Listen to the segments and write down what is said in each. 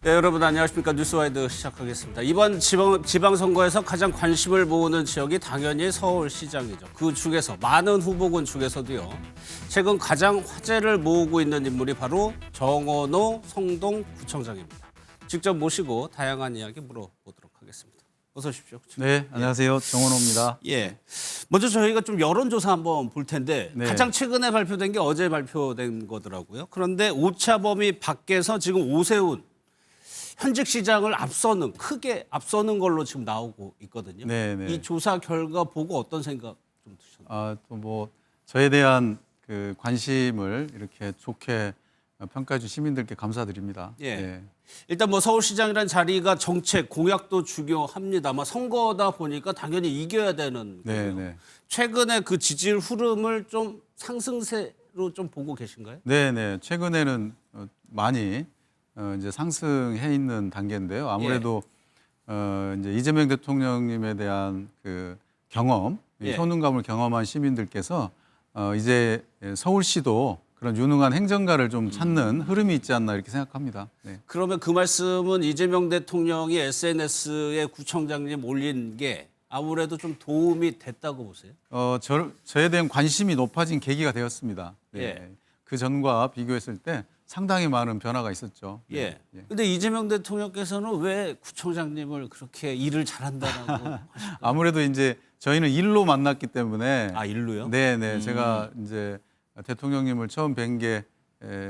네, 여러분 안녕하십니까. 뉴스와이드 시작하겠습니다. 이번 지방선거에서 가장 관심을 모으는 지역이 당연히 서울시장이죠. 그 중에서 많은 후보군 중에서도요. 최근 가장 화제를 모으고 있는 인물이 바로 정원호 성동구청장입니다. 직접 모시고 다양한 이야기 물어보도록 하겠습니다. 어서 오십시오. 네, 안녕하세요. 정원호입니다. 예. 먼저 저희가 좀 여론조사 한번 볼 텐데 네. 가장 최근에 발표된 게 어제 발표된 거더라고요. 그런데 오차범위 밖에서 지금 오세훈 현직 시장을 크게 앞서는 걸로 지금 나오고 있거든요. 네, 네. 이 조사 결과 보고 어떤 생각 좀 드셨나요? 또 뭐 저에 대한 그 관심을 이렇게 좋게 평가해 준 시민들께 감사드립니다. 예. 네. 일단 뭐 서울시장이라는 자리가 정책 공약도 중요합니다만 선거다 보니까 당연히 이겨야 되는 네, 거고요. 네. 최근에 그 지지율 흐름을 좀 상승세로 좀 보고 계신가요? 네, 네. 최근에는 많이 이제 상승해 있는 단계인데요. 아무래도 이제 이재명 대통령님에 대한 그 경험, 예. 효능감을 경험한 시민들께서 이제 서울시도 그런 유능한 행정가를 좀 찾는 흐름이 있지 않나 이렇게 생각합니다. 네. 그러면 그 말씀은 이재명 대통령이 SNS에 구청장님 올린 게 아무래도 좀 도움이 됐다고 보세요? 저에 대한 관심이 높아진 계기가 되었습니다. 네. 예. 그 전과 비교했을 때 상당히 많은 변화가 있었죠. 네. 예. 근데 이재명 대통령께서는 왜 구청장님을 그렇게 일을 잘한다라고 하실까요? 아무래도 이제 저희는 일로 만났기 때문에 아, 일로요? 네, 네. 제가 이제 대통령님을 처음 뵌 게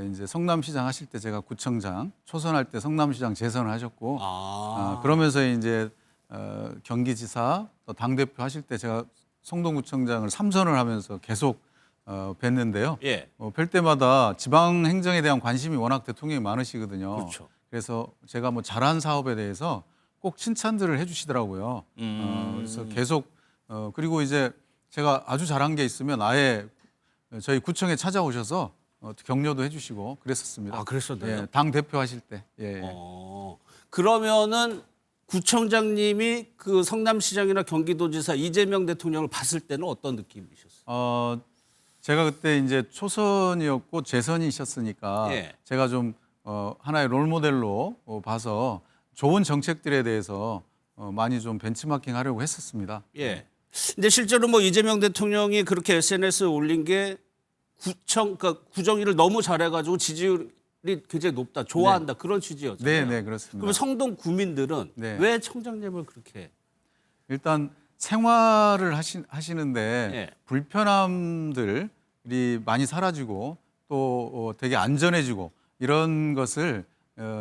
이제 성남시장 하실 때 제가 구청장 초선할 때 성남시장 재선을 하셨고 그러면서 이제 경기지사 또 당대표 하실 때 제가 성동구청장을 3선을 하면서 계속 뵀는데요. 예. 뵐 때마다 지방 행정에 대한 관심이 워낙 대통령이 많으시거든요. 그렇죠. 그래서 제가 뭐 잘한 사업에 대해서 꼭 칭찬들을 해주시더라고요. 그래서 계속 그리고 이제 제가 아주 잘한 게 있으면 아예 저희 구청에 찾아오셔서 격려도 해주시고 그랬었습니다. 아, 그랬었나요? 예, 당 대표 하실 때. 예. 그러면은 구청장님이 그 성남시장이나 경기도지사 이재명 대통령을 봤을 때는 어떤 느낌이셨어요? 제가 그때 이제 초선이었고 재선이셨으니까 예. 제가 좀 하나의 롤모델로 봐서 좋은 정책들에 대해서 많이 좀 벤치마킹 하려고 했었습니다. 예. 근데 실제로 뭐 이재명 대통령이 그렇게 SNS에 올린 게 그러니까 구정일을 너무 잘해가지고 지지율이 굉장히 높다, 좋아한다 그런 취지였잖아요. 네, 네, 그렇습니다. 그럼 성동 구민들은 네. 왜 청장님을 그렇게? 일단 생활을 하시는데 예. 불편함들이 많이 사라지고 또 되게 안전해지고 이런 것을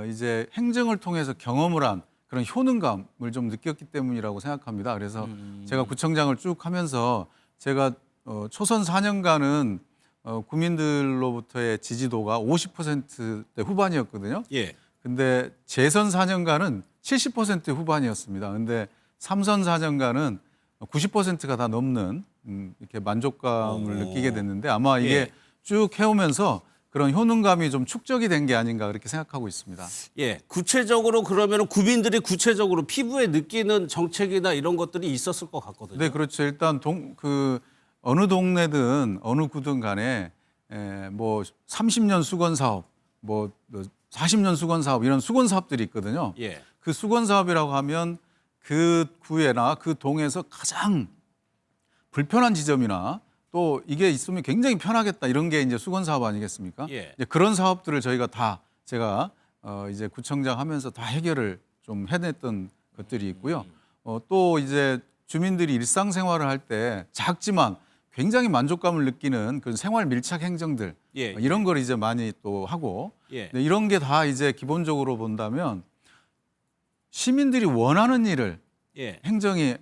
이제 행정을 통해서 경험을 한 그런 효능감을 좀 느꼈기 때문이라고 생각합니다. 그래서 제가 구청장을 쭉 하면서 제가 초선 4년간은 국민들로부터의 지지도가 50%대 후반이었거든요. 예. 근데 재선 4년간은 70% 후반이었습니다. 근데 3선 4년간은 90%가 다 넘는 이렇게 만족감을 느끼게 됐는데 아마 이게 예. 쭉 해오면서 그런 효능감이 좀 축적이 된 게 아닌가 그렇게 생각하고 있습니다. 예. 구체적으로 그러면 구민들이 구체적으로 피부에 느끼는 정책이나 이런 것들이 있었을 것 같거든요. 네, 그렇죠. 일단 어느 동네든 어느 구든 간에 뭐 30년 수건 사업, 뭐 40년 수건 사업 이런 수건 사업들이 있거든요. 예. 그 수건 사업이라고 하면 그 구에나 그 동에서 가장 불편한 지점이나 또 이게 있으면 굉장히 편하겠다 이런 게 이제 수건 사업 아니겠습니까? 예. 이제 그런 사업들을 저희가 다 제가 이제 구청장 하면서 다 해결을 좀 해냈던 것들이 있고요. 또 이제 주민들이 일상생활을 할 때 작지만 굉장히 만족감을 느끼는 그 생활 밀착 행정들 예. 이런 걸 이제 많이 또 하고 예. 네, 이런 게 다 이제 기본적으로 본다면 시민들이 원하는 일을 예. 행정이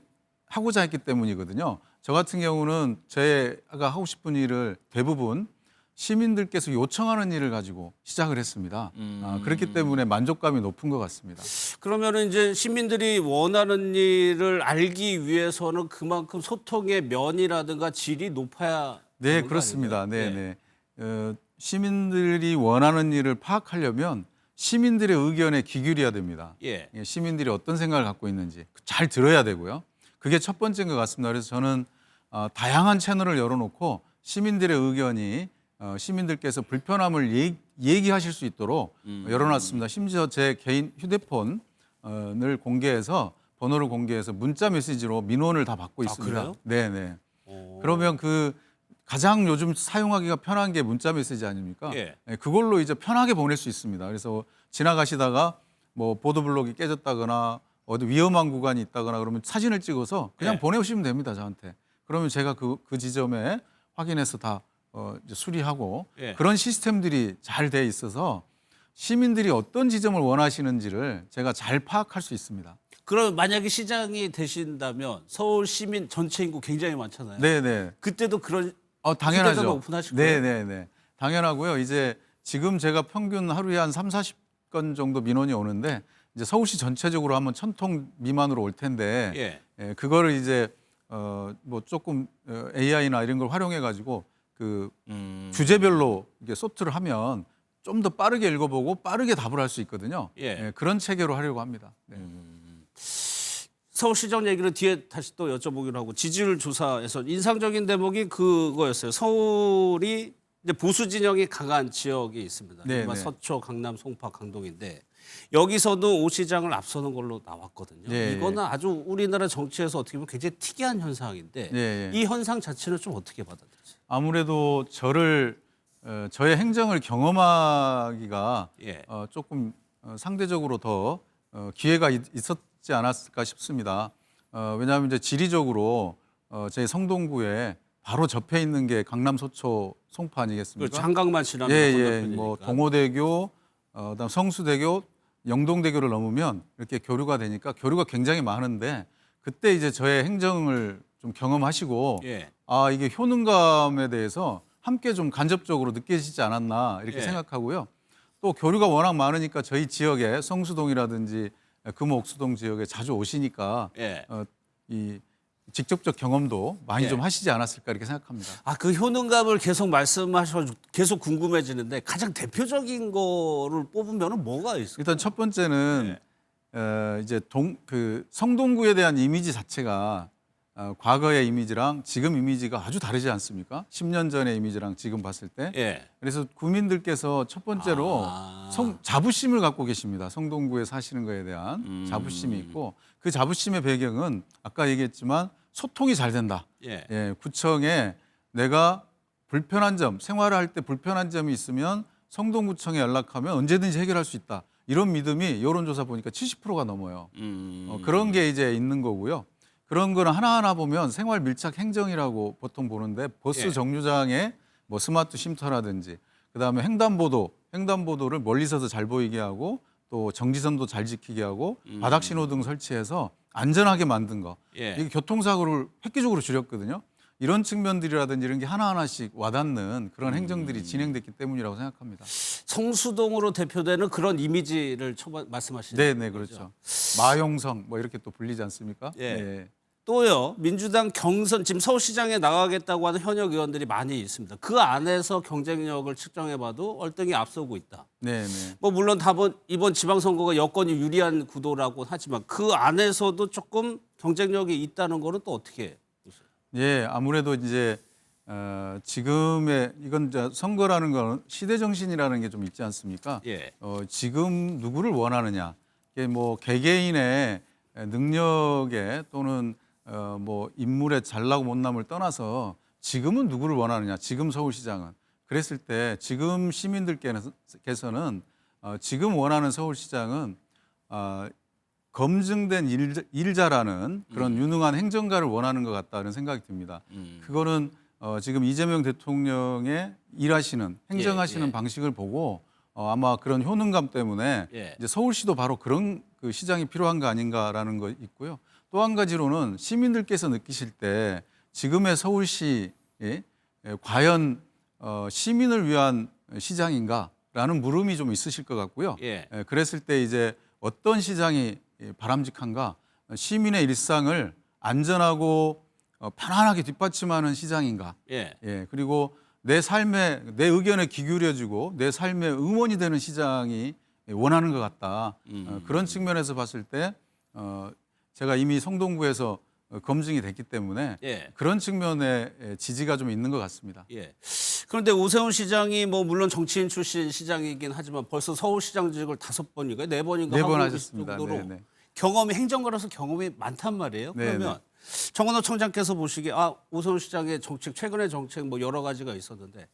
하고자 했기 때문이거든요. 저 같은 경우는 제가 하고 싶은 일을 대부분 시민들께서 요청하는 일을 가지고 시작을 했습니다. 그렇기 때문에 만족감이 높은 것 같습니다. 그러면은 이제 시민들이 원하는 일을 알기 위해서는 그만큼 소통의 면이라든가 질이 높아야 네, 되는 거 그렇습니다. 아닌가요? 네, 네. 시민들이 원하는 일을 파악하려면 시민들의 의견에 귀 기울여야 됩니다. 예. 시민들이 어떤 생각을 갖고 있는지 잘 들어야 되고요. 그게 첫 번째인 것 같습니다. 그래서 저는 다양한 채널을 열어놓고 시민들의 의견이 시민들께서 불편함을 얘기하실 수 있도록 열어놨습니다. 심지어 제 개인 휴대폰을 공개해서 번호를 공개해서 문자 메시지로 민원을 다 받고 있습니다. 그래요? 네네. 그러면 그 가장 요즘 사용하기가 편한 게 문자 메시지 아닙니까? 예. 네, 그걸로 이제 편하게 보낼 수 있습니다. 그래서 지나가시다가 뭐 보도블록이 깨졌다거나 어디 위험한 구간이 있다거나 그러면 사진을 찍어서 그냥 예. 보내오시면 됩니다, 저한테. 그러면 제가 그 지점에 확인해서 다 이제 수리하고 예. 그런 시스템들이 잘 돼 있어서 시민들이 어떤 지점을 원하시는지를 제가 잘 파악할 수 있습니다. 그럼 만약에 시장이 되신다면 서울 시민 전체 인구 굉장히 많잖아요. 네네. 그때도 그런 당연하죠. 휴대전화 오픈하실 거예요? 네네네. 당연하고요. 이제 지금 제가 평균 하루에 한 30-40건 정도 민원이 오는데 이제 서울시 전체적으로 하면 1,000통 미만으로 올 텐데 예. 그거를 이제 뭐 조금 AI나 이런 걸 활용해 가지고 그 주제별로 이게 소트를 하면 좀 더 빠르게 읽어보고 빠르게 답을 할 수 있거든요. 예. 그런 체계로 하려고 합니다. 네. 서울시장 얘기를 뒤에 다시 또 여쭤보기로 하고 지지율 조사에서 인상적인 대목이 그거였어요. 서울이 이제 보수 진영이 강한 지역이 있습니다. 네, 이른바 네. 서초, 강남, 송파, 강동인데 여기서도 오 시장을 앞서는 걸로 나왔거든요. 네. 이거는 아주 우리나라 정치에서 어떻게 보면 굉장히 특이한 현상인데 네. 이 현상 자체는 좀 어떻게 받아들이세요? 아무래도 저의 행정을 경험하기가 예. 조금 상대적으로 더 기회가 있었지 않았을까 싶습니다. 왜냐하면 이제 지리적으로 제 성동구에 바로 접해 있는 게 강남, 소초, 송파 그 아니겠습니까? 장강만 지나면 예, 건너편이니까. 뭐 동호대교, 그다음 성수대교, 영동대교를 넘으면 이렇게 교류가 되니까 교류가 굉장히 많은데 그때 이제 저의 행정을 좀 경험하시고 예. 이게 효능감에 대해서 함께 좀 간접적으로 느껴지지 않았나 이렇게 예. 생각하고요. 또 교류가 워낙 많으니까 저희 지역에 성수동이라든지 금옥수동 지역에 자주 오시니까 예. 이 직접적 경험도 많이 예. 좀 하시지 않았을까 이렇게 생각합니다. 그 효능감을 계속 말씀하셔서 계속 궁금해지는데 가장 대표적인 거를 뽑으면 뭐가 있을까요? 일단 첫 번째는 이제 성동구에 대한 이미지 자체가 과거의 이미지랑 지금 이미지가 아주 다르지 않습니까? 10년 전의 이미지랑 지금 봤을 때. 예. 그래서 국민들께서 첫 번째로 자부심을 갖고 계십니다. 성동구에 사시는 거에 대한 자부심이 있고 그 자부심의 배경은 아까 얘기했지만 소통이 잘 된다. 예. 구청에 내가 불편한 점, 생활할 때 불편한 점이 있으면 성동구청에 연락하면 언제든지 해결할 수 있다. 이런 믿음이 여론조사 보니까 70%가 넘어요. 그런 게 이제 있는 거고요. 그런 거는 하나하나 보면 생활 밀착 행정이라고 보통 보는데 버스 예. 정류장에 뭐 스마트 쉼터라든지 그다음에 횡단보도를 멀리서도 잘 보이게 하고 또 정지선도 잘 지키게 하고 바닥 신호등 설치해서 안전하게 만든 거. 예. 이게 교통사고를 획기적으로 줄였거든요. 이런 측면들이라든지 이런 게 하나하나씩 와닿는 그런 행정들이 진행됐기 때문이라고 생각합니다. 성수동으로 대표되는 그런 이미지를 말씀하시는 네, 거죠? 그렇죠. 마용성 뭐 이렇게 또 불리지 않습니까? 예. 네. 또요, 민주당 경선 지금 서울시장에 나가겠다고 하는 현역 의원들이 많이 있습니다. 그 안에서 경쟁력을 측정해봐도 월등히 앞서고 있다. 네. 뭐 물론 이번 지방선거가 여건이 유리한 구도라고 하지만 그 안에서도 조금 경쟁력이 있다는 거는 또 어떻게 보세요? 예, 아무래도 이제 지금의 이건 이제 선거라는 건 시대 정신이라는 게 좀 있지 않습니까? 예. 지금 누구를 원하느냐, 이게 뭐 개개인의 능력에 또는 뭐 인물의 잘나고 못남을 떠나서 지금은 누구를 원하느냐, 지금 서울시장은 그랬을 때 지금 시민들께서는 지금 원하는 서울시장은 검증된 일자라는 그런 유능한 행정가를 원하는 것 같다는 생각이 듭니다. 그거는 지금 이재명 대통령의 일하시는 행정하시는 예. 방식을 보고 아마 그런 효능감 때문에 예. 이제 서울시도 바로 그런 그 시장이 필요한 거 아닌가라는 거 있고요. 또 한 가지로는 시민들께서 느끼실 때 지금의 서울시 과연 시민을 위한 시장인가라는 물음이 좀 있으실 것 같고요. 예. 그랬을 때 이제 어떤 시장이 바람직한가? 시민의 일상을 안전하고 편안하게 뒷받침하는 시장인가? 예. 그리고 내 의견에 귀 기울여지고 내 삶의 응원이 되는 시장이 원하는 것 같다. 그런 측면에서 봤을 때 제가 이미 성동구에서 검증이 됐기 때문에 예. 그런 측면에 지지가 좀 있는 것 같습니다. 예. 그런데 오세훈 시장이 뭐 물론 정치인 출신 시장이긴 하지만 벌써 서울시장직을 5번인가 4번인가 네 번 하고 하셨습니다. 있을 정도로 네네. 경험이 행정가로서 경험이 많단 말이에요. 네네. 그러면 정원호 청장께서 보시기에 오세훈 시장의 정책 최근의 정책 뭐 여러 가지가 있었는데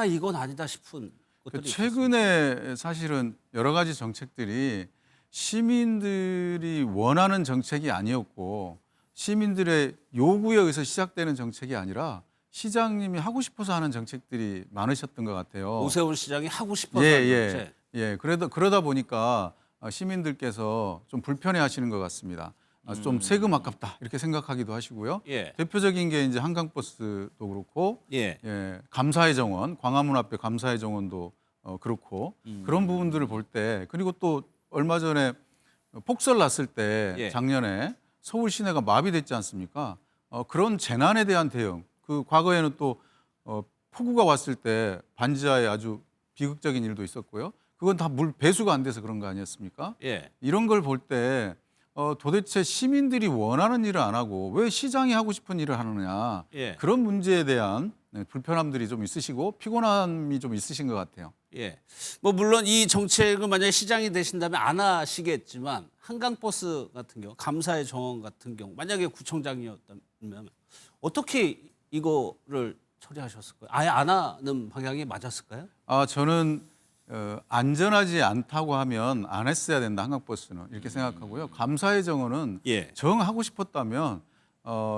이건 아니다 싶은 것들이 최근에 사실은 여러 가지 정책들이 시민들이 원하는 정책이 아니었고 시민들의 요구에 의해서 시작되는 정책이 아니라 시장님이 하고 싶어서 하는 정책들이 많으셨던 것 같아요. 오세훈 시장이 하고 싶어서 예, 하는 예, 정책. 예. 그러다 보니까 시민들께서 좀 불편해하시는 것 같습니다. 좀 세금 아깝다 이렇게 생각하기도 하시고요. 예. 대표적인 게 이제 한강버스도 그렇고, 예. 감사의 정원, 광화문 앞에 감사의 정원도 그렇고 그런 부분들을 볼 때 그리고 또 얼마 전에 폭설 났을 때 예. 작년에 서울 시내가 마비됐지 않습니까? 그런 재난에 대한 대응. 그 과거에는 또 폭우가 왔을 때 반지하에 아주 비극적인 일도 있었고요. 그건 다 물 배수가 안 돼서 그런 거 아니었습니까? 예. 이런 걸 볼 때 도대체 시민들이 원하는 일을 안 하고 왜 시장이 하고 싶은 일을 하느냐. 예. 그런 문제에 대한 불편함들이 좀 있으시고 피곤함이 좀 있으신 것 같아요. 예. 뭐 물론 이 정책을 만약에 시장이 되신다면 안 하시겠지만 한강버스 같은 경우, 감사의 정원 같은 경우 만약에 구청장이었다면 어떻게 이거를 처리하셨을까요? 아예 안 하는 방향이 맞았을까요? 저는 안전하지 않다고 하면 안 했어야 된다 한강버스는 이렇게 생각하고요. 감사의 정원은 예. 정하고 싶었다면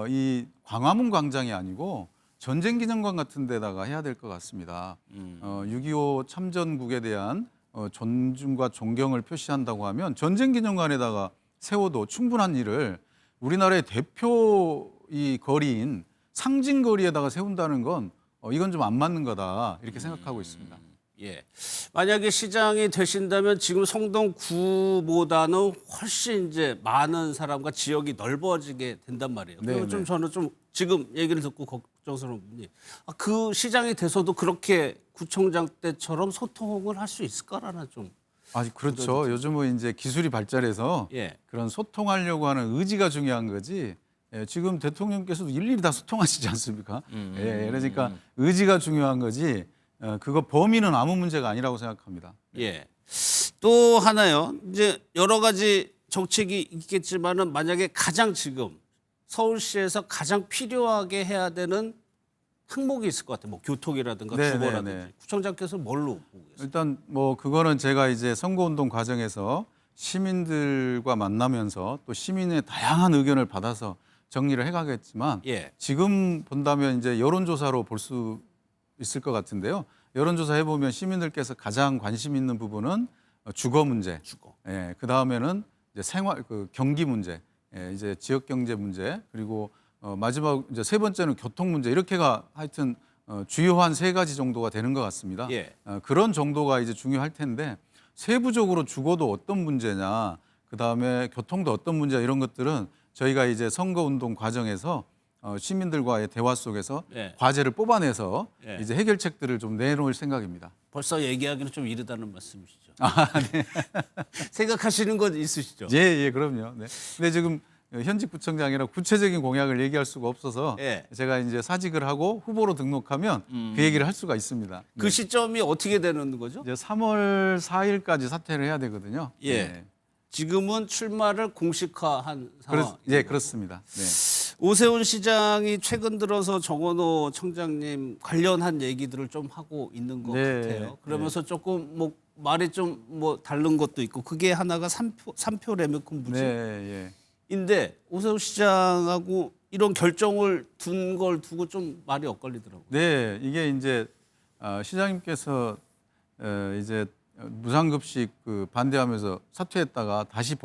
이 광화문 광장이 아니고 전쟁기념관 같은 데다가 해야 될 것 같습니다. 6.25 참전국에 대한 존중과 존경을 표시한다고 하면 전쟁기념관에다가 세워도 충분한 일을 우리나라의 대표 이 거리인 상징거리에다가 세운다는 건 이건 좀 안 맞는 거다 이렇게 생각하고 있습니다. 예. 만약에 시장이 되신다면 지금 성동구보다는 훨씬 이제 많은 사람과 지역이 넓어지게 된단 말이에요. 그리고 네, 좀 네. 저는 좀 지금 얘기를 듣고 걱정스러운 부분이 그 시장이 돼서도 그렇게 구청장 때처럼 소통을 할 수 있을까라는 좀 그렇죠. 요즘은 이제 기술이 발달해서 예. 그런 소통하려고 하는 의지가 중요한 거지. 지금 대통령께서도 일일이 다 소통하시지 않습니까? 그러니까 의지가 중요한 거지. 그거 범위는 아무 문제가 아니라고 생각합니다. 예. 또 하나요. 이제 여러 가지 정책이 있겠지만은 만약에 가장 지금 서울시에서 가장 필요하게 해야 되는 항목이 있을 것 같아요. 뭐 교통이라든가 네, 주거라든지. 네, 네. 구청장께서 뭘로 보고 계세요? 일단 뭐 그거는 제가 이제 선거운동 과정에서 시민들과 만나면서 또 시민의 다양한 의견을 받아서 정리를 해가겠지만 예. 지금 본다면 이제 여론조사로 볼 수 있을 것 같은데요. 여론조사 해보면 시민들께서 가장 관심 있는 부분은 주거 문제, 주거. 그 다음에는 이제 경기 문제, 이제 지역 경제 문제, 그리고 마지막 이제 세 번째는 교통 문제 이렇게가 하여튼 주요한 3가지 정도가 되는 것 같습니다. 예. 그런 정도가 이제 중요할 텐데 세부적으로 주거도 어떤 문제냐, 그 다음에 교통도 어떤 문제 이런 것들은 저희가 이제 선거운동 과정에서 시민들과의 대화 속에서 예. 과제를 뽑아내서 예. 이제 해결책들을 좀 내놓을 생각입니다. 벌써 얘기하기는 좀 이르다는 말씀이시죠. 네. 생각하시는 건 있으시죠? 예, 그럼요. 네. 근데 지금 현직 구청장이라 구체적인 공약을 얘기할 수가 없어서 예. 제가 이제 사직을 하고 후보로 등록하면 그 얘기를 할 수가 있습니다. 그 시점이 어떻게 되는 거죠? 이제 3월 4일까지 사퇴를 해야 되거든요. 예. 네. 지금은 출마를 공식화한 상황. 예, 그렇습니다. 네. 오세훈 시장이 최근 들어서 정원호 청장님 관련한 얘기들을 좀 하고 있는 것 네. 같아요. 그러면서 조금 뭐 말이 좀 뭐 다른 것도 있고 그게 하나가 삼표 레메콘 네, 부지인데 예. 오세훈 시장하고 이런 결정을 둔 걸 두고 좀 말이 엇갈리더라고요. 네, 이게 이제 시장님께서 이제 무상급식 그 반대하면서 사퇴했다가 다시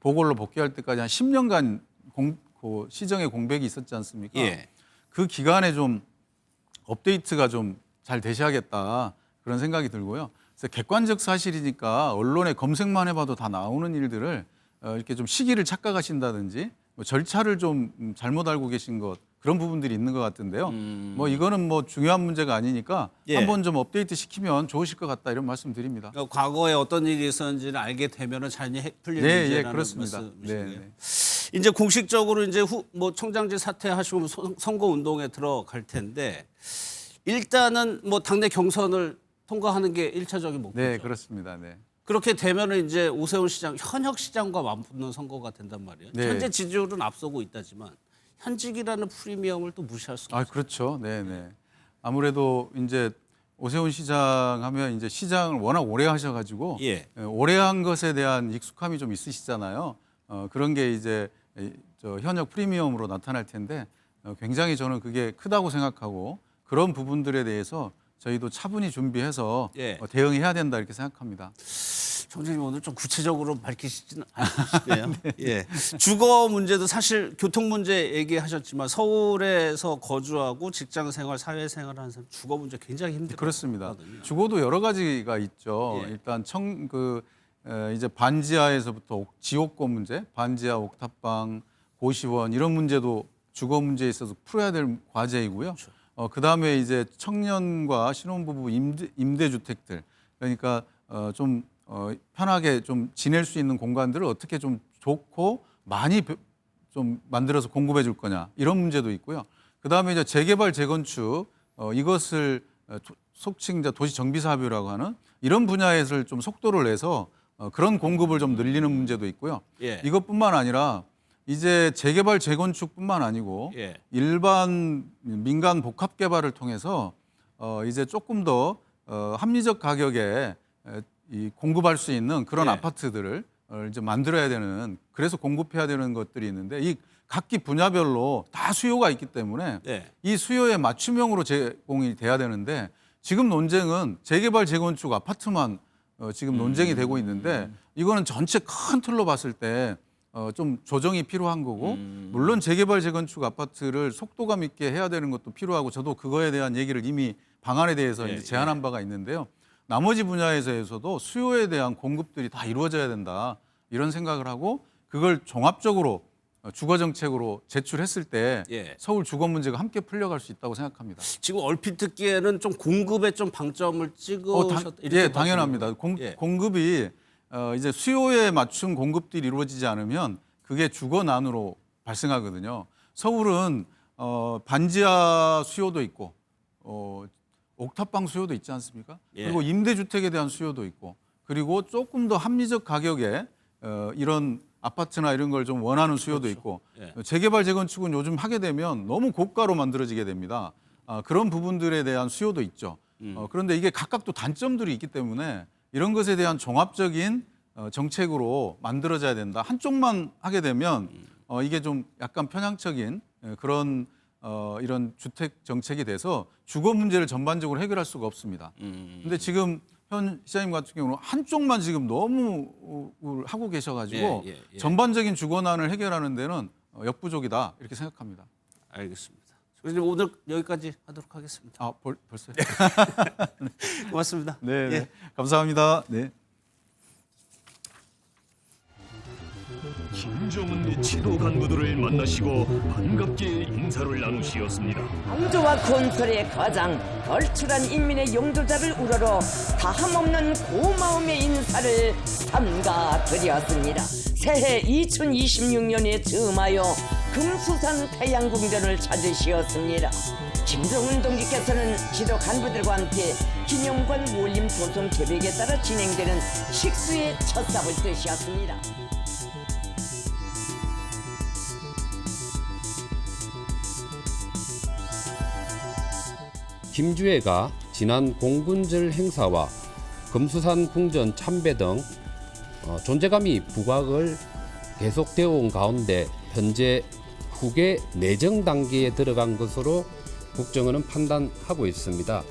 보궐로 복귀할 때까지 한 10년간 그 시정의 공백이 있었지 않습니까? 예. 그 기간에 좀 업데이트가 좀 잘 되셔야겠다 그런 생각이 들고요. 그래서 객관적 사실이니까 언론에 검색만 해봐도 다 나오는 일들을 이렇게 좀 시기를 착각하신다든지 뭐 절차를 좀 잘못 알고 계신 것 그런 부분들이 있는 것 같은데요. 뭐 이거는 뭐 중요한 문제가 아니니까 예. 한번 좀 업데이트 시키면 좋으실 것 같다 이런 말씀 드립니다. 그러니까 과거에 어떤 일이 있었는지를 알게 되면은 자연히 풀릴 네, 문제라는 그렇습니다. 말씀이시고요. 네. 이제 공식적으로 이제 뭐 청장직 사퇴하시고 선거 운동에 들어갈 텐데 일단은 뭐 당내 경선을 통과하는 게 1차적인 목표죠. 네, 그렇습니다. 네. 그렇게 되면은 이제 오세훈 시장 현역 시장과 맞붙는 선거가 된단 말이에요. 네. 현재 지지율은 앞서고 있다지만 현직이라는 프리미엄을 또 무시할 수가 없어요. 그렇죠. 네, 네. 아무래도 이제 오세훈 시장 하면 이제 시장을 워낙 오래 하셔가지고 예. 오래 한 것에 대한 익숙함이 좀 있으시잖아요. 그런 게 이제 저 현역 프리미엄으로 나타날 텐데 굉장히 저는 그게 크다고 생각하고 그런 부분들에 대해서 저희도 차분히 준비해서 예. 대응해야 된다 이렇게 생각합니다. 총장님 오늘 좀 구체적으로 밝히시지는 않으시네요. 예. 주거 문제도 사실 교통 문제 얘기하셨지만 서울에서 거주하고 직장 생활, 사회 생활하는 사람 주거 문제 굉장히 힘들거든요. 그렇습니다. 주거도 여러 가지가 있죠. 예. 일단 이제 반지하에서부터 지옥고 문제, 반지하 옥탑방, 고시원 이런 문제도 주거 문제에 있어서 풀어야 될 과제이고요. 그렇죠. 그다음에 이제 청년과 신혼부부 임대주택들 그러니까 좀 편하게 좀 지낼 수 있는 공간들을 어떻게 좀 좋고 많이 좀 만들어서 공급해 줄 거냐 이런 문제도 있고요. 그다음에 이제 재개발 재건축 이것을 속칭 이제 도시 정비 사업이라고 하는 이런 분야에서 좀 속도를 내서 그런 공급을 좀 늘리는 문제도 있고요. 예. 이것뿐만 아니라 이제 재개발 재건축뿐만 아니고 예. 일반 민간 복합 개발을 통해서 이제 조금 더 합리적 가격에 이 공급할 수 있는 그런 예. 아파트들을 이제 만들어야 되는 그래서 공급해야 되는 것들이 있는데 이 각기 분야별로 다 수요가 있기 때문에 네. 이 수요에 맞춤형으로 제공이 돼야 되는데 지금 논쟁은 재개발 재건축 아파트만 지금 논쟁이 되고 있는데 이거는 전체 큰 틀로 봤을 때 좀 조정이 필요한 거고 물론 재개발 재건축 아파트를 속도감 있게 해야 되는 것도 필요하고 저도 그거에 대한 얘기를 이미 방안에 대해서 예, 이제 제안한 바가 있는데요. 나머지 분야에서도 수요에 대한 공급들이 다 이루어져야 된다 이런 생각을 하고 그걸 종합적으로 주거 정책으로 제출했을 때 예. 서울 주거 문제가 함께 풀려갈 수 있다고 생각합니다. 지금 얼핏 듣기에는 좀 공급에 좀 방점을 찍으셨다. 예, 당연합니다. 예. 공급이 이제 수요에 맞춘 공급들이 이루어지지 않으면 그게 주거난으로 발생하거든요. 서울은 반지하 수요도 있고 옥탑방 수요도 있지 않습니까? 예. 그리고 임대주택에 대한 수요도 있고 그리고 조금 더 합리적 가격에 이런 아파트나 이런 걸 좀 원하는 수요도 있고 예. 재개발 재건축은 요즘 하게 되면 너무 고가로 만들어지게 됩니다. 그런 부분들에 대한 수요도 있죠. 그런데 이게 각각 또 단점들이 있기 때문에 이런 것에 대한 종합적인 정책으로 만들어져야 된다. 한쪽만 하게 되면 이게 좀 약간 편향적인 그런 이런 주택 정책이 돼서 주거 문제를 전반적으로 해결할 수가 없습니다. 근데 지금 현 시장님 같은 경우는 한쪽만 지금 너무 하고 계셔가지고 예. 전반적인 주거난을 해결하는 데는 역부족이다 이렇게 생각합니다. 알겠습니다. 선생님 오늘 여기까지 하도록 하겠습니다. 벌써요? 고맙습니다. 네, 네. 예. 감사합니다. 네. 김정은 지도 간부들을 만나시고 반갑게 인사를 나누시었습니다. 왕조와 건설의 가장 걸출한 인민의 용도자를 우러러 다함없는 고마움의 인사를 삼가드렸습니다. 새해 2026년에 즈음하여 금수산 태양궁전을 찾으시었습니다. 김정은 동지께서는 지도 간부들과 함께 기념관 몰림 조성 계획에 따라 진행되는 식수의 첫 삽을 뜨셨습니다. 김주애가 지난 공군절 행사와 금수산 궁전 참배 등 존재감이 부각을 계속되어 온 가운데 현재 후계 내정 단계에 들어간 것으로 국정원은 판단하고 있습니다.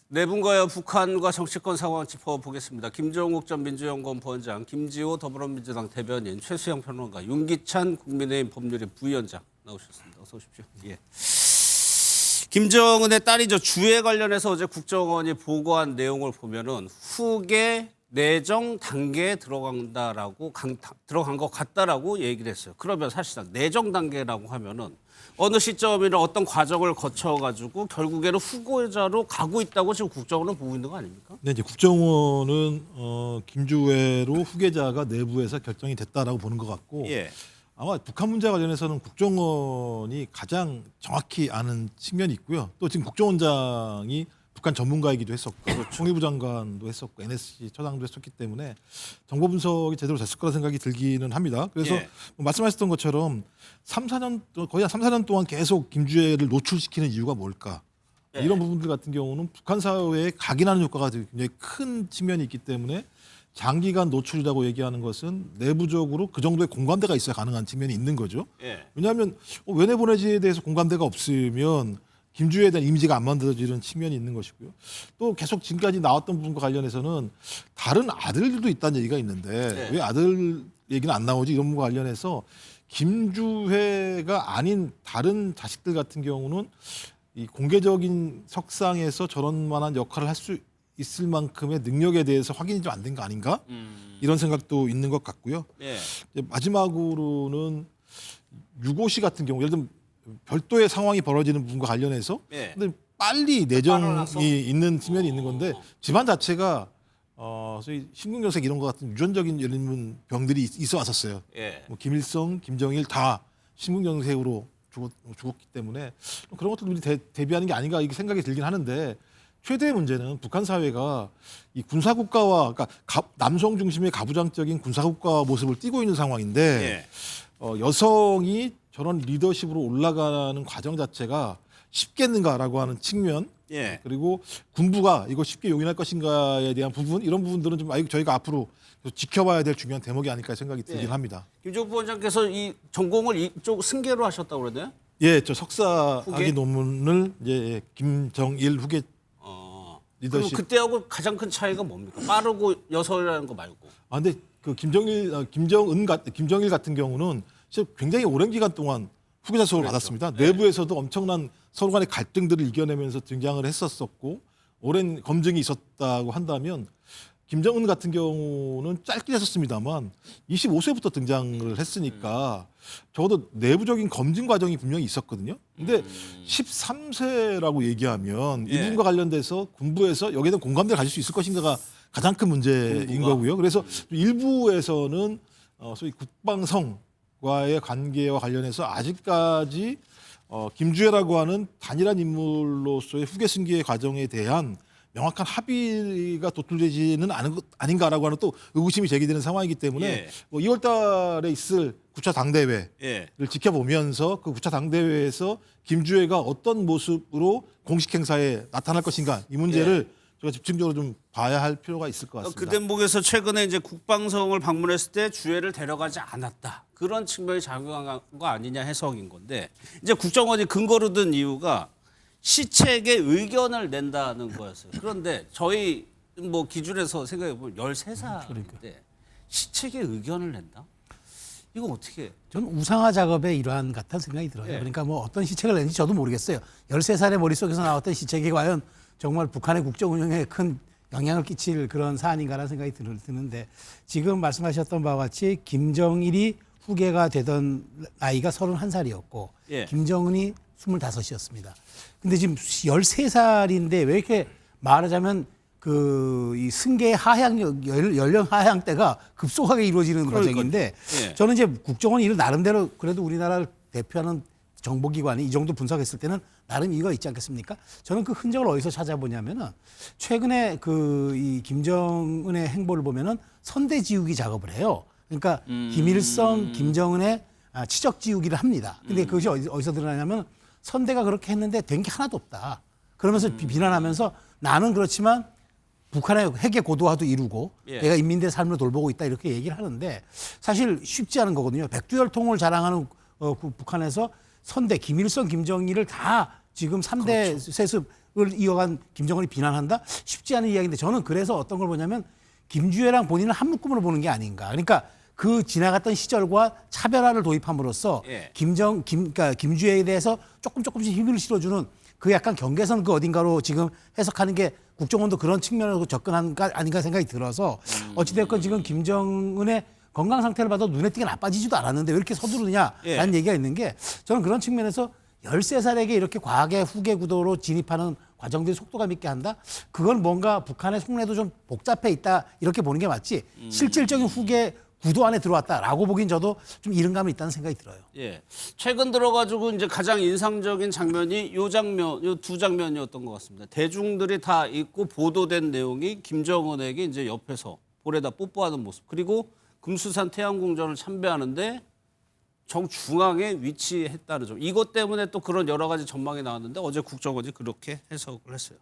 네 분과의 북한과 정치권 상황 짚어보겠습니다. 김종욱 전 민주연구원 부원장, 김지호 더불어민주당 대변인, 최수영 평론가, 윤기찬 국민의힘 법률위 부위원장 나오셨습니다. 어서 오십시오. 예. 김정은의 딸이죠. 주에 관련해서 어제 국정원이 보고한 내용을 보면은 후계 내정 단계에 들어간 것 같다라고 얘기를 했어요. 그러면 사실상 내정 단계라고 하면은 어느 시점이나 어떤 과정을 거쳐가지고 결국에는 후보자로 가고 있다고 지금 국정원은 보고 있는 거 아닙니까? 네, 이제 국정원은 김주애로 후계자가 내부에서 결정이 됐다라고 보는 것 같고 예. 아마 북한 문제 관련해서는 국정원이 가장 정확히 아는 측면이 있고요. 또 지금 국정원장이 북한 전문가이기도 했었고 통일부 장관도 했었고 NSC 처장도 했었기 때문에 정보 분석이 제대로 됐을 거라 생각이 들기는 합니다. 그래서 예. 말씀하셨던 것처럼 3-4년 거의 한 3-4년 동안 계속 김주애를 노출시키는 이유가 뭘까? 이런 부분들 같은 경우는 북한 사회에 각인하는 효과가 굉장히 큰 측면이 있기 때문에 장기간 노출이라고 얘기하는 것은 내부적으로 그 정도의 공감대가 있어야 가능한 측면이 있는 거죠. 예. 왜냐하면 외내 보내지에 대해서 공감대가 없으면 김주애에 대한 이미지가 안 만들어지는 측면이 있는 것이고요. 또 계속 지금까지 나왔던 부분과 관련해서는 다른 아들들도 있다는 얘기가 있는데 왜 아들 얘기는 안 나오지 이런 부분과 관련해서 김주애가 아닌 다른 자식들 같은 경우는 이 공개적인 석상에서 저런 만한 역할을 할 수 있을 만큼의 능력에 대해서 확인이 좀 안 된 거 아닌가? 이런 생각도 있는 것 같고요. 예. 이제 마지막으로는 유고시 같은 경우 예를 들면 별도의 상황이 벌어지는 부분과 관련해서 예. 근데 빨리 빨아놔서? 내정이 있는 측면이 있는 건데 집안 자체가 소위 심근경색 이런 것 같은 유전적인 예를 들면 병들이 있어 왔었어요. 예. 뭐 김일성, 김정일 다 심근경색으로 죽었기 때문에 그런 것들 우리 대비하는 게 아닌가 이렇게 생각이 들긴 하는데 최대의 문제는 북한 사회가 이 군사국가와 그러니까 남성 중심의 가부장적인 군사국가 모습을 띠고 있는 상황인데 예. 여성이 저런 리더십으로 올라가는 과정 자체가 쉽겠는가라고 하는 측면 예. 그리고 군부가 이거 쉽게 용인할 것인가에 대한 부분 이런 부분들은 좀 저희가 앞으로 지켜봐야 될 중요한 대목이 아닐까 생각이 들긴 예. 합니다. 김종국 부원장께서 이 전공을 이쪽 승계로 하셨다고 그러네요. 예, 저 석사 후계? 학위 논문을 이제 김정일 후계 그럼 리더십. 그때하고 가장 큰 차이가 뭡니까? 빠르고 여설이라는 거 말고. 아 근데 그 김정일 같은 경우는 진짜 굉장히 오랜 기간 동안 후계자 수업을 받았습니다. 내부에서도 엄청난 서로 간의 갈등들을 이겨내면서 등장을 했었었고 오랜 검증이 있었다고 한다면 김정은 같은 경우는 짧게 했었습니다만 25세부터 등장을 했으니까 적어도 내부적인 검증 과정이 분명히 있었거든요. 근데 13세라고 얘기하면 예. 이 부분과 관련돼서 군부에서 여기에 대한 공감대를 가질 수 있을 것인가가 가장 큰 문제인 군부가? 거고요. 그래서 일부에서는 소위 국방성과의 관계와 관련해서 아직까지 김주애라고 하는 단일한 인물로서의 후계 승계의 과정에 대한 명확한 합의가 도출되지는 않은 것 아닌가라고 하는 또 의구심이 제기되는 상황이기 때문에 예. 2월 달에 있을 9차 당대회를 예. 지켜보면서 그 9차 당대회에서 김주애가 어떤 모습으로 공식 행사에 나타날 것인가 이 문제를 저희가 집중적으로 좀 봐야 할 필요가 있을 것 같습니다. 그 대목에서 최근에 이제 국방성을 방문했을 때 주애를 데려가지 않았다. 그런 측면이 작용한 거 아니냐 해석인 건데 이제 국정원이 근거로 든 이유가 시책의 의견을 낸다는 거였어요. 그런데 저희 뭐 기준에서 생각해 보면 13살인데 시책의 의견을 낸다? 이거 어떻게? 저는 우상화 작업의 일환 같다는 생각이 들어요. 예. 그러니까 뭐 어떤 시책을 냈는지 저도 모르겠어요. 13살의 머릿속에서 나왔던 시책이 과연 정말 북한의 국정 운영에 큰 영향을 끼칠 그런 사안인가라는 생각이 드는데 지금 말씀하셨던 바와 같이 김정일이 후계가 되던 나이가 31살이었고 예. 김정은이 25이었습니다. 근데 지금 13살인데 왜 이렇게 말하자면 이 승계의 연령 하향 때가 급속하게 이루어지는 과정인데 예. 저는 이제 국정원이 이를 나름대로 그래도 우리나라를 대표하는 정보기관이 이 정도 분석했을 때는 나름 이유가 있지 않겠습니까? 저는 그 흔적을 어디서 찾아보냐면은 최근에 이 김정은의 행보를 보면은 선대지우기 작업을 해요. 그러니까 김일성, 김정은의 치적 지우기를 합니다. 근데 그것이 어디서 드러나냐면 선대가 그렇게 했는데 된 게 하나도 없다. 그러면서 비난하면서 나는 그렇지만 북한의 핵의 고도화도 이루고 예. 내가 인민들의 삶을 돌보고 있다 이렇게 얘기를 하는데 사실 쉽지 않은 거거든요. 백두혈통을 자랑하는 북한에서 선대 김일성, 김정일을 다 지금 3대 그렇죠. 세습을 이어간 김정은이 비난한다? 쉽지 않은 이야기인데 저는 그래서 어떤 걸 보냐면 김주애랑 본인은 한 묶음으로 보는 게 아닌가. 그러니까 그 지나갔던 시절과 차별화를 도입함으로써 예. 그러니까 김주애에 대해서 조금씩 힘을 실어주는 그 약간 경계선 그 어딘가로 지금 해석하는 게 국정원도 그런 측면으로 접근한 거 아닌가 생각이 들어서 어찌됐건 지금 김정은의 건강 상태를 봐도 눈에 띄게 나빠지지도 않았는데 왜 이렇게 서두르냐라는 얘기가 있는 게 저는 그런 측면에서 13살에게 이렇게 과학의 후계 구도로 진입하는 과정들이 속도감 있게 한다? 그건 뭔가 북한의 속내도 좀 복잡해 있다 이렇게 보는 게 맞지 실질적인 후계 구도 안에 들어왔다라고 보긴 저도 좀 이른 감이 있다는 생각이 들어요. 예. 최근 들어가지고 이제 가장 인상적인 장면이 요 장면, 요 두 장면이었던 것 같습니다. 대중들이 다 읽고 보도된 내용이 김정은에게 이제 옆에서 볼에다 뽀뽀하는 모습. 그리고 금수산 태양궁전을 참배하는데 정중앙에 위치했다는 점. 이것 때문에 또 그런 여러 가지 전망이 나왔는데 어제 국정원이 그렇게 해석을 했어요.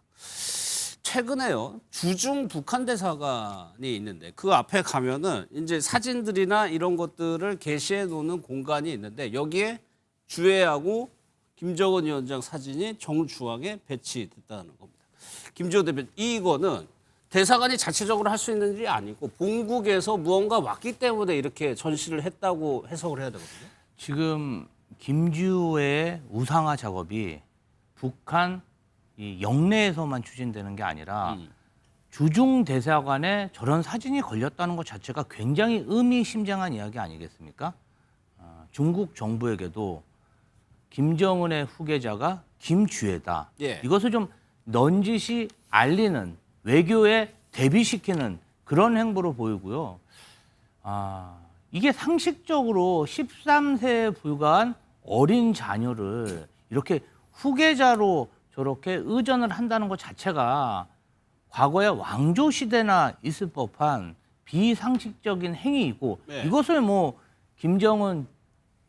최근에요 주중 북한 대사관이 있는데 그 앞에 가면은 이제 사진들이나 이런 것들을 게시해 놓는 공간이 있는데 여기에 주회하고 김정은 위원장 사진이 정중앙에 배치됐다는 겁니다. 김지호 대표 이거는 대사관이 자체적으로 할 수 있는 일이 아니고 본국에서 무언가 왔기 때문에 이렇게 전시를 했다고 해석을 해야 되거든요. 지금 김주의 우상화 작업이 북한 이 영내에서만 추진되는 게 아니라 주중 대사관에 저런 사진이 걸렸다는 것 자체가 굉장히 의미심장한 이야기 아니겠습니까? 중국 정부에게도 김정은의 후계자가 김주애다. 예. 이것을 좀 넌지시 알리는 외교에 대비시키는 그런 행보로 보이고요. 이게 상식적으로 13세에 불과한 어린 자녀를 이렇게 후계자로 저렇게 의전을 한다는 것 자체가 과거에 왕조 시대나 있을 법한 비상식적인 행위이고 네. 이것을 뭐 김정은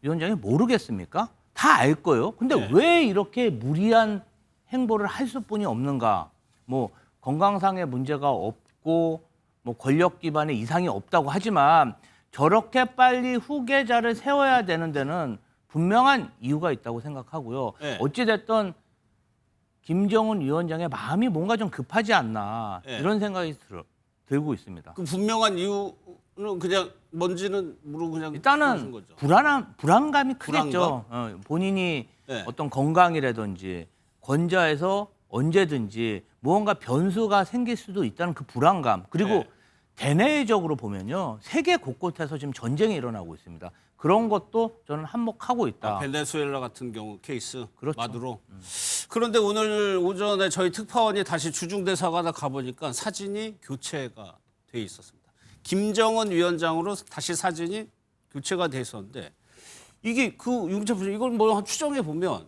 위원장이 모르겠습니까? 다 알 거예요. 근데 네. 왜 이렇게 무리한 행보를 할 수뿐이 없는가? 뭐 건강상의 문제가 없고 뭐 권력 기반에 이상이 없다고 하지만 저렇게 빨리 후계자를 세워야 되는 데는 분명한 이유가 있다고 생각하고요. 네. 어찌됐든 김정은 위원장의 마음이 뭔가 좀 급하지 않나 네. 이런 생각이 들고 있습니다. 그 분명한 이유는 그냥 뭔지는 모르고 그냥 일단은 그러신 거죠. 불안감이 크겠죠. 본인이 네. 어떤 건강이라든지 권좌에서 언제든지 무언가 변수가 생길 수도 있다는 그 불안감. 그리고 네. 대내적으로 보면요. 세계 곳곳에서 지금 전쟁이 일어나고 있습니다. 그런 것도 저는 한몫하고 있다. 베네수엘라 같은 경우 케이스 그렇죠. 마두로. 그런데 오늘 오전에 저희 특파원이 다시 주중대사관에 가보니까 사진이 교체가 돼 있었습니다. 김정은 위원장으로 다시 사진이 교체가 돼 있었는데 이게 그 윤재부 이걸 뭐 추정해 보면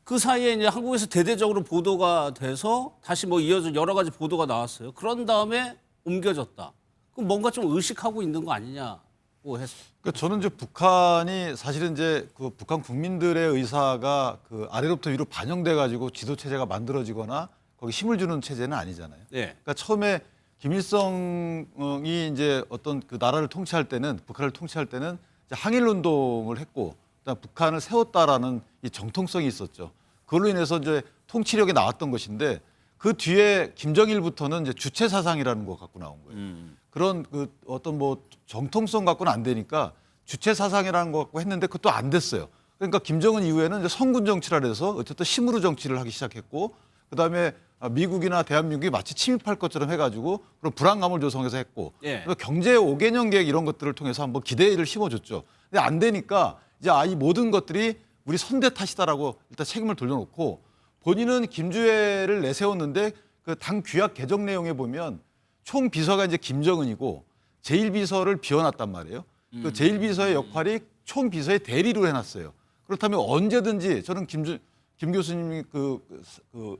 그 사이에 이제 한국에서 대대적으로 보도가 돼서 다시 뭐 이어져 여러 가지 보도가 나왔어요. 그런 다음에 옮겨졌다. 그럼 뭔가 좀 의식하고 있는 거 아니냐고 해서. 그러니까 저는 이제 북한이 사실은 이제 그 북한 국민들의 의사가 그 아래로부터 위로 반영돼 가지고 지도 체제가 만들어지거나 거기 힘을 주는 체제는 아니잖아요. 네. 그러니까 처음에 김일성이 이제 어떤 그 나라를 통치할 때는 북한을 통치할 때는 이제 항일 운동을 했고 그다음 북한을 세웠다라는 이 정통성이 있었죠. 그걸로 인해서 이제 통치력이 나왔던 것인데 그 뒤에 김정일부터는 이제 주체 사상이라는 거 갖고 나온 거예요. 그런 그 어떤 뭐 정통성 갖고는 안 되니까 주체 사상이라는 거 갖고 했는데 그것도 안 됐어요. 그러니까 김정은 이후에는 이제 성군 정치라 해서 어쨌든 힘으로 정치를 하기 시작했고 그다음에 미국이나 대한민국이 마치 침입할 것처럼 해가지고 그런 불안감을 조성해서 했고 예. 경제 5개년 계획 이런 것들을 통해서 한번 기대를 심어줬죠. 근데 안 되니까 이제 이 모든 것들이 우리 선대 탓이다라고 일단 책임을 돌려놓고 본인은 김주애를 내세웠는데 그 당 규약 개정 내용에 보면 총 비서가 이제 김정은이고 제1비서를 비워놨단 말이에요. 그 제1비서의 역할이 총 비서의 대리로 해놨어요. 그렇다면 언제든지 저는 김 교수님이 그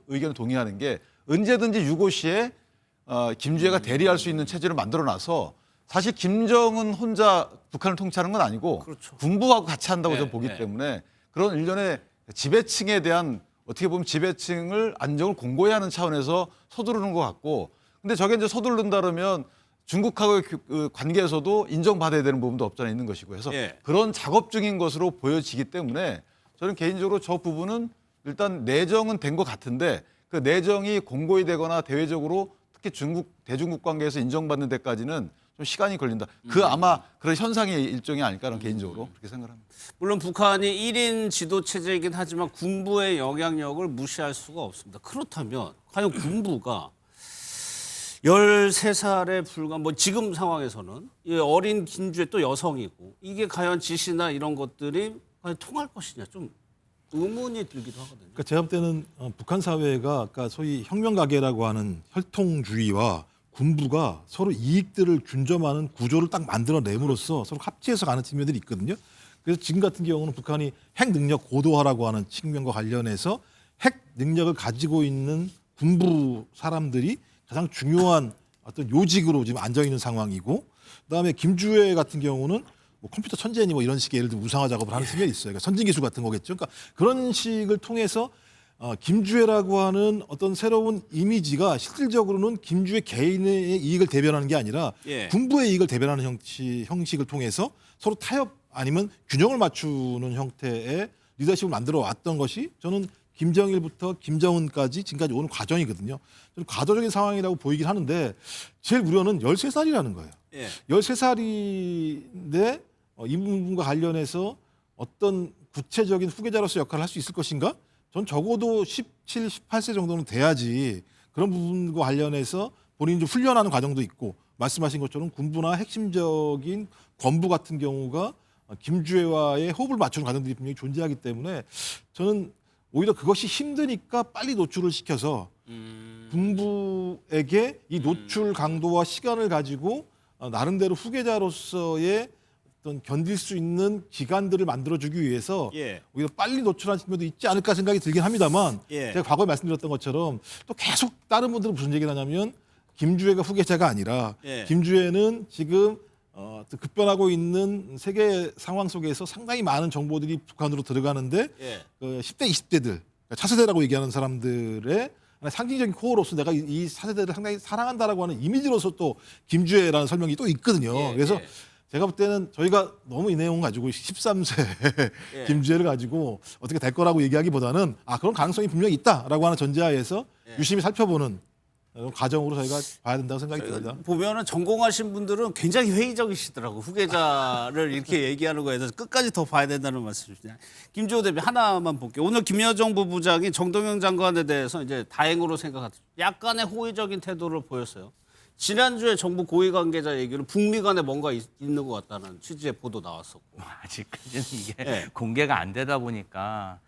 의견에 동의하는 게 언제든지 유고시에 김주애가 대리할 수 있는 체제를 만들어놔서 사실 김정은 혼자 북한을 통치하는 건 아니고 그렇죠. 군부하고 같이 한다고 네, 저는 보기 네. 때문에 그런 일련의 지배층에 대한 어떻게 보면 지배층을 안정을 공고히 하는 차원에서 서두르는 것 같고 근데 저게 이제 서두른다 그러면 중국하고의 그 관계에서도 인정받아야 되는 부분도 없잖아 있는 것이고 해서 예. 그런 작업 중인 것으로 보여지기 때문에 저는 개인적으로 저 부분은 일단 내정은 된 것 같은데 그 내정이 공고히 되거나 대외적으로 특히 대중국 관계에서 인정받는 데까지는 좀 시간이 걸린다. 아마 그런 현상의 일종이 아닐까라는 개인적으로 그렇게 생각합니다. 물론 북한이 1인 지도 체제이긴 하지만 군부의 영향력을 무시할 수가 없습니다. 그렇다면 과연 군부가 13살에 불과 뭐 지금 상황에서는 이 어린 김주의 또 여성이고 이게 과연 지시나 이런 것들이 과연 통할 것이냐 좀 의문이 들기도 하거든요. 그러니까 제가 볼 때는 북한 사회가 아까 소위 혁명가계라고 하는 혈통주의와 군부가 서로 이익들을 균점하는 구조를 딱 만들어냄으로써 서로 합치해서 가는 측면들이 있거든요. 그래서 지금 같은 경우는 북한이 핵 능력 고도화라고 하는 측면과 관련해서 핵 능력을 가지고 있는 군부 사람들이 가장 중요한 어떤 요직으로 지금 앉아 있는 상황이고, 그다음에 김주애 같은 경우는 뭐 컴퓨터 천재니 뭐 이런 식의 예를 들어 우상화 작업을 하는 측면이 있어요. 그러니까 선진 기술 같은 거겠죠. 그러니까 그런 식을 통해서 김주애라고 하는 어떤 새로운 이미지가 실질적으로는 김주애 개인의 이익을 대변하는 게 아니라 군부의 이익을 대변하는 형식을 통해서 서로 타협 아니면 균형을 맞추는 형태의 리더십을 만들어 왔던 것이 저는 김정일부터 김정은까지 지금까지 오는 과정이거든요. 저는 과도적인 상황이라고 보이긴 하는데 제일 우려는 13살이라는 거예요. 13살인데 이 부분과 관련해서 어떤 구체적인 후계자로서 역할을 할 수 있을 것인가? 전 적어도 17, 18세 정도는 돼야지 그런 부분과 관련해서 본인이 좀 훈련하는 과정도 있고 말씀하신 것처럼 군부나 핵심적인 권부 같은 경우가 김주애와의 호흡을 맞추는 과정들이 분명히 존재하기 때문에 저는 오히려 그것이 힘드니까 빨리 노출을 시켜서 군부에게 이 노출 강도와 시간을 가지고 나름대로 후계자로서의 어떤 견딜 수 있는 기간들을 만들어주기 위해서 오히려 빨리 노출한 측면도 있지 않을까 생각이 들긴 합니다만 제가 과거에 말씀드렸던 것처럼 또 계속 다른 분들은 무슨 얘기를 하냐면 김주애가 후계자가 아니라 김주애는 지금 급변하고 있는 세계 상황 속에서 상당히 많은 정보들이 북한으로 들어가는데 그 10대, 20대들, 차세대라고 얘기하는 사람들의 상징적인 코어로서 내가 이 차세대를 상당히 사랑한다라고 하는 이미지로서 또 김주애라는 설명이 또 있거든요. 그래서 제가 볼 때는 저희가 너무 이 내용 가지고 13세 김주애를 가지고 어떻게 될 거라고 얘기하기보다는 그런 가능성이 분명히 있다라고 하는 전제하에서 유심히 살펴보는 과정으로 저희가 봐야 된다고 생각이 듭니다. 보면은 전공하신 분들은 굉장히 회의적이시더라고. 후계자를 이렇게 얘기하는 거에 대해서 끝까지 더 봐야 된다는 말씀이시냐. 김주호 대표 하나만 볼게요. 오늘 김여정 부부장이 정동영 장관에 대해서 이제 다행으로 생각하죠. 약간의 호의적인 태도를 보였어요. 지난주에 정부 고위 관계자 얘기로 북미 간에 뭔가 있는 것 같다는 취지의 보도 나왔었고. 아직까지는 이게 공개가 안 되다 보니까